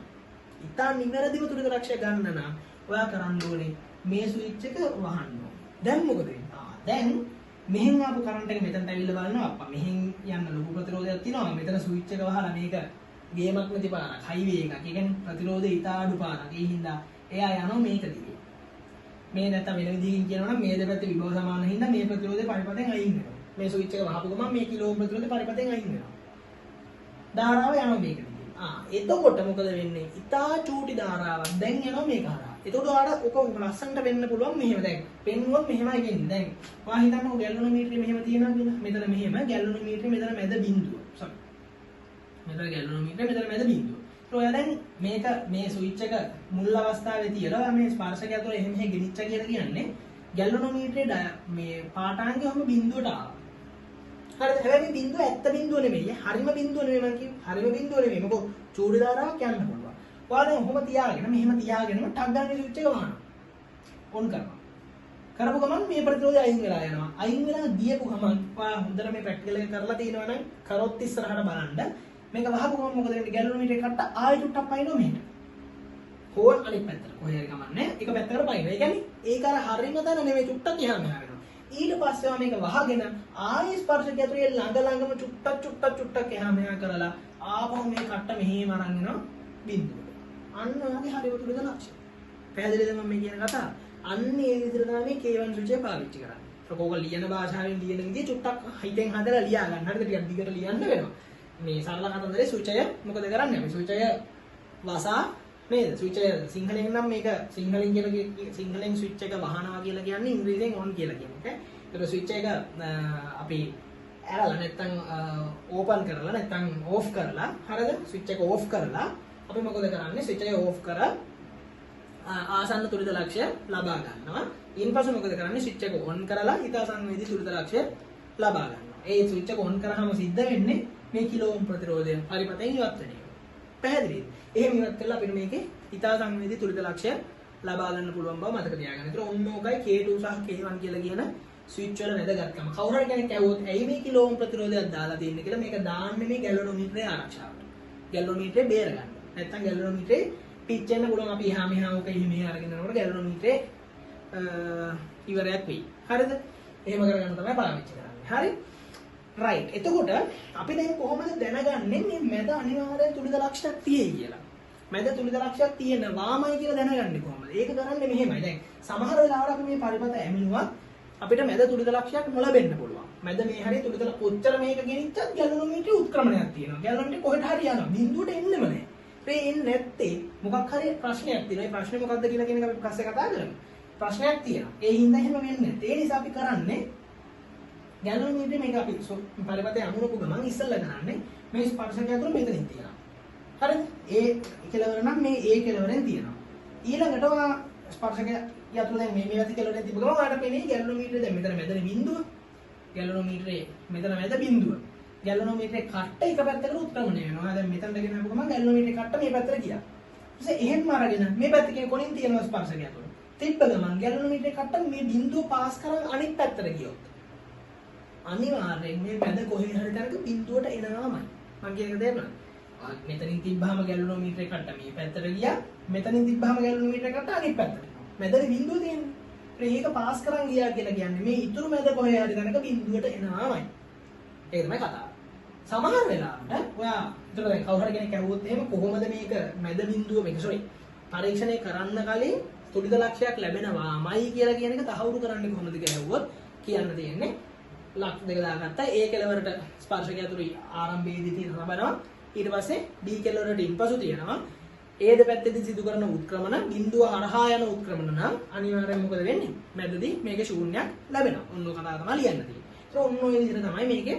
ඊතා නිවැරදිව තුලිත ලක්ෂය ගන්න නම් ඔයා කරන්න ඕනේ මේ ස්විච් එක වහන්න. දැන් මොකද වෙන්නේ? දැන් මෙහෙන් ආපු කරන්ට් එක මෙතනට ඇවිල්ලා බලනවා අප්පා මෙහෙන් යන්න ලොකු ප්‍රතිරෝධයක් තියෙනවා. මෙතන ස්විච් එක වහලා මේක ගේමක් නැති පාරක් හයිවේ එකක්. ඒ කියන්නේ ප්‍රතිරෝධය ඉතා අඩු පාරක්. ඒ හින්දා එයා යනවා මේක දිගේ. මේ නැත්තම් වෙන විදිහකින් කියනවා නම් මේ දෙපැත්තේ විභව සමාන හින්දා මේ ප්‍රතිරෝධය පරිපතෙන් අයින් වෙනවා. මේ ස්විච් එක වහපු ගමන් මේ කිලෝ ඕම් ප්‍රතිරෝධය පරිපතෙන් අයින් වෙනවා. ධාරාව යනවා මේක දිගේ. එතකොට මොකද වෙන්නේ? ඉතා චූටි ධාරාවක් දැන් යනවා මේක හරහා. එතකොට ඔයාලට ඔක ලස්සනට වෙන්න පුළුවන් මෙහෙම දැන් පෙන්නුවොත් මෙහෙමයි වෙන්නේ. දැන් ඔයා හිතන්නකෝ ගැලනෝමීටරේ මෙහෙම තියෙනවා කියලා. මෙතන මෙහෙම ගැලනෝමීටරේ මෙතන මැද බිඳුව. මෙතන ගැලනෝමීටරේ මෙතන මැද බිඳුව. ඒත් ඔයා දැන් මේක මේ ස්විච් එක මුල් අවස්ථාවේ තියලා මේ ස්පර්ශකය ඇතුළ එහෙම ගෙනිච්ච කියලා කියන්නේ ගැලනෝමීටරේ මේ පාඨාංගය ඔහම බිඳුවට ආවා. හරිද? හැබැයි මේ බිඳුව ඇත්ත බිඳුව නෙමෙයි. හරිම බිඳුව නෙමෙයි මම කිව්වේ. හරිම බිඳුව නෙමෙයි. මොකද චූඩි ධාරාවක් යන්න පුළුවන්. ඔයා දැන් ඔහොම තියාගෙන මෙහෙම තියාගෙනම ටක් ගන්න ස්විච් එක වහනවා. ඔන් කරනවා. කරපු ගමන් මේ ප්‍රතිරෝධය අයින් වෙලා යනවා. අයින් වෙලා ගියපු ගමන් ඔයා හොඳට මේ ප්‍රැක්ටිකල් එක කරලා තියෙනවා නම් කරොත් ඉස්සරහට බලන්න. මේක වහපු ගමන් මොකද වෙන්නේ? ගැලනෝමීටරේ කට්ට ආයෙ චුට්ටක් පයින්නවා මෙහෙට. හෝල් අනිත් පැත්තට. කොහේ හරි ගමන්නේ. එක පැත්තකට පයින්නවා. ඒ කියන්නේ ඒක අර හරිම තැන නෙමෙයි චුට්ටක් එහා මෙහා වෙනවා. ඊට පස්සේ මේක වහගෙන ආයෙ ස්පර්ශකය ඇතුලේ ළඟම චුට්ටක් එහා මෙහා කරලා ආපහු මේ කට්ට මෙහෙම අරන් එනවා බිඳුවට. අන්න ඔයාගේ හරිම තුලින්ද ලක්ෂ්‍ය. පැහැදිලිද මම මේ කියන කතාව? අන්න ඒ විදිහට තමයි මේ K1 ස්විච් එක පාවිච්චි කරන්නේ. ඒක ඕක ලියන භාෂාවෙන් ලියන විදිහ චුට්ටක් හිතෙන් හදලා ලියා ගන්න. හරිද? ටිකක් දිගට ලියන්න වෙනවා. මේ සරල කතන්දරේ ස්විච් එක මොකද කරන්නේ? අපි ස්විච් එක වසා නේද? ස්විච් එක සිංහලෙන් නම් මේක සිංහලෙන් ස්විච් එක වහනවා කියලා කියන්නේ ඉංග්‍රීසියෙන් on කියලා කියන එක. ඒක ස්විච් එක අපි ඇරලා නැත්තම් ඕපන් කරලා නැත්තම් ඕෆ් කරලා හරිද? ස්විච් එක ඕෆ් කරලා අපි මොකද කරන්නේ? ස්විච් එක ඕෆ් කර ආසන්න තුලිත ලක්ෂ්‍ය ලබා ගන්නවා. ඊන්පස්සේ මොකද කරන්නේ? ස්විච් එක ඔන් කරලා ඊට ආසන්න වේදී තුලිත ලක්ෂ්‍ය ලබා ගන්නවා. ඒ ස්විච් එක ඔන් කරාම සිද්ධ වෙන්නේ මේ කිලෝ ඕම් ප්‍රතිරෝධය පරිපතෙන් ඉවත් වෙන එක. පැහැදිලිද? එහෙම ඉවත් කළා අපිට මේකේ ඊට ආසන්න වේදී තුලිත ලක්ෂ්‍ය ලබා ගන්න පුළුවන් බව මතක තියාගන්න. ඒතර ඔන්න ඕකයි K2 සහ K1 කියලා කියන ස්විච් වල වැදගත්කම. කවුරු හරි කෙනෙක් ඇහුවොත් ඇයි මේ කිලෝ ඕම් ප්‍රතිරෝධයක් දාලා තියෙන්නේ කියලා මේක දාන්නේ මේ ගැලනෝමීටරේ ආරක්ෂාවට. ගැලනෝමීටරේ බේර ගන්න. නැත්තම් ගැලනෝමීටරේ පිච්චෙන්න පුළුවන් අපි එහා මෙහා ඕක එහෙම අරගෙන යනකොට ගැලනෝමීටරේ ඉවරයක් වෙයි. හරිද? එහෙම කරගන්න තමයි පාවිච්චි කරන්නේ. හරි? රයිට්. එතකොට අපි දැන් කොහොමද දැනගන්නේ මේ මැද අනිවාර්යෙන් තුලිත ලක්ෂයක් තියෙයි කියලා? මැද තුලිත ලක්ෂයක් තියෙනවාමයි කියලා දැනගන්නේ කොහොමද? ඒක කරන්නේ මෙහෙමයි. දැන් සමහර වෙලාවට අපි මේ පරිපත ඇමිනුවත් අපිට මැද තුලිත ලක්ෂයක් නොලැබෙන්න පුළුවන්. මැද මේ හරිය තුලිත කොච්චර මේක ගෙනිච්චත් ගැලනෝමීටරේ උත්ක්‍රමණයක් තියෙනවා. ගැලනෝමීටරේ කොහෙට හරි යනවා. බිඳුවට එන්නෙම නැහැ. ඒ එන්නේ නැත්තේ මොකක් හරි ප්‍රශ්නයක් තියෙනවා. ඒ ප්‍රශ්නේ මොකක්ද කියලා කියන එක අපි පස්සේ කතා කරමු. ප්‍රශ්නයක් තියෙනවා. ඒ හින්දා එහෙම වෙන්නේ නැහැ. ඒ නිසා අපි කරන්නේ ගැලනෝමීටරේ මේක අපි පරිපතේ අමුණපු ගමන් ඉස්සෙල්ලා කරන්නේ මේ ස්පර්ශකය අතර මෙතනින් තියෙනවා. හරිද? ඒ කෙලවර නම් මේ ඒ කෙලවරෙන් තියෙනවා. ඊළඟට ඔයා ස්පර්ශකය යතුරු දැන් මේ වැති කෙලවරෙන් තිබ්බ ගමන් ඔයාලට පේන්නේ ගැලනෝමීටරේ දැන් මෙතන මැදනේ බිඳුව. ගැලනෝමීටරේ මෙතන මැද බිඳුව. ගැලනෝමීටරේ කට්ට එක පැත්තකට උත්ක්‍රමණය වෙනවා. දැන් මෙතනට ගෙනහම ගමන් ගැලනෝමීටරේ කට්ට මේ පැත්තට ගියා. ඊපස්සේ එහෙම අරගෙන මේ පැත්ත කියන කොනින් තියෙනවා ස්පර්ශකය අතර. තිබ්බ ගමන් ගැලනෝමීටරේ කට්ට මේ බිඳුව පාස් කරන් අනිත් පැත්තට ගියොත් අනිවාර්යෙන් මේ මැද කොහේ හරි තැනක බිඳුවට එනවාමයි. මම කියන එක තේරුණාද? මෙතනින් තිබ්බහම ගැලනෝමීටරේ කට්ට මේ පැත්තට ගියා. මෙතනින් තිබ්බහම ගැලනෝමීටරේ කට්ට අනිත් පැත්තට යනවා. මැදේ බිඳුව තියෙන්නේ. ඒක පාස් කරන් ගියා කියලා කියන්නේ මේ ඉතුරු මැද කොහේ හරි තැනක බිඳුවට එනවාමයි. ඒක තමයි කතාව. සමහර වෙලාවට ඔයා හිතලා දැන් කවුරු හරි කෙනෙක් ඇහුවොත් එහෙම කොහොමද මේක මැද බිඳුව මේක පරීක්ෂණය කරන්න කලින් තුලිත ලක්ෂයක් ලැබෙනවාමයි කියලා කියන එක තහවුරු කරන්නේ කොහොමද කියලා ඇහුවොත් කියන්න තියෙන්නේ ලක්ෂ දෙක දාගත්තා ඒ කෙලවරට ස්පර්ශකය අතුරු ආරම්භයේදී තියෙන ලබනවා ඊට පස්සේ D කෙලවරට ඉන්පසු තියෙනවා ඒ දෙපැත්තේදී සිදු කරන උත්ක්‍රමන බිඳුව හරහා යන උත්ක්‍රමන නම් අනිවාර්යයෙන් මොකද වෙන්නේ මැදදී මේකේ ශූන්‍යයක් ලැබෙනවා ඔන්න ඔය කතාව තමයි ලියන්න තියෙන්නේ ඒක ඔන්න ඔය විදිහට තමයි මේකේ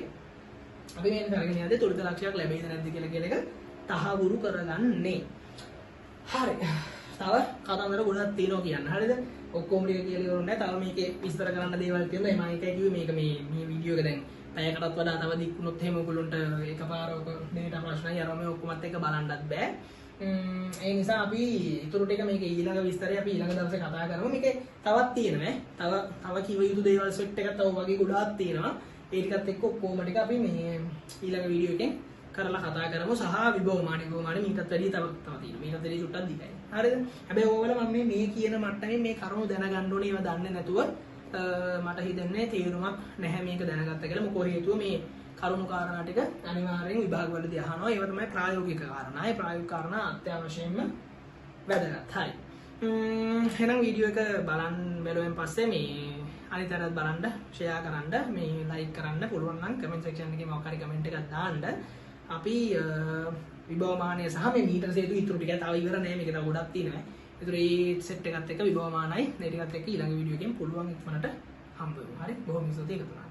අපි මේක කරගෙන යද්දී තුලිත ලක්ෂයක් ලැබෙයිද නැද්ද කියලා එක තහවුරු කරගන්නේ හරි තව කතාන්දර ගොඩක් තියෙනවා කියන්න හරිද ඔක්කොම ටික කියලා ඉවරුනේ නැහැ. තව මේකේ විස්තර කරන්න දේවල් තියෙනවා. මම ඒකයි කිව්වේ මේක මේ වීඩියෝ එක දැන් පැයකටත් වඩා තව දික් වුණොත් එහෙම ඔයගොල්ලන්ට එකපාර ඔක දෙයට ප්‍රශ්නයි අරම මේ ඔක්කොමත් එක බලන්නත් බෑ. ඒ නිසා අපි ඊටු ටික මේක ඊළඟ විස්තරය අපි ඊළඟ දවසේ කතා කරමු. මේකේ තවත් තියෙනවා තව කිව යුතු දේවල් සෙට් එකක් තව වගේ ගොඩාක් තියෙනවා. ඒ ටිකත් එක්ක ඔක්කොම ටික අපි මේ ඊළඟ වීඩියෝ එකෙන් කරලා කතා කරමු සහ විභවමාන මීටත් වැඩි තව තියෙනවා. මීටත් වැඩි චුට්ටක් දිගයි. හරිද? හැබැයි ඕවල මම මේ කියන මට්ටමේ මේ කරුණු දැනගන්න ඕනේ ඒවා දන්නේ නැතුව මට හිතෙන්නේ තේරුමක් නැහැ මේක දැනගත්ත කියලා. මොකෝ හේතුව මේ කරුණු කාරණා ටික අනිවාර්යෙන් විභාග වලදී අහනවා. ඒවා තමයි ප්‍රායෝගික කාරණා. ඒ ප්‍රායෝගික කාරණා අත්‍යවශ්‍යයෙන්ම වැදගත්. හරි. එහෙනම් වීඩියෝ එක බලුවෙන් පස්සේ මේ අනිතරත් බලන්න, ෂෙයා කරන්න, මේ ලයික් කරන්න පුළුවන් නම් කමෙන්ට් සෙක්ෂන් එකේ මොකක් හරි කමෙන්ට් එකක් දාන්න. අපි විභවමානය සහ මේ මීටර සේතු ඉතුරු ටික තව ඉවර නෑ මේක තව ගොඩක් තියෙනවා. ඒතර ඒ සෙට් එකත් එක්ක විභවමානයි මේ ටිකත් එක්ක ඊළඟ වීඩියෝ එකෙන් පුළුවන් ඉක්මනට හම්බ වෙමු. හරි බොහොම ස්තුතියි එකතුනා.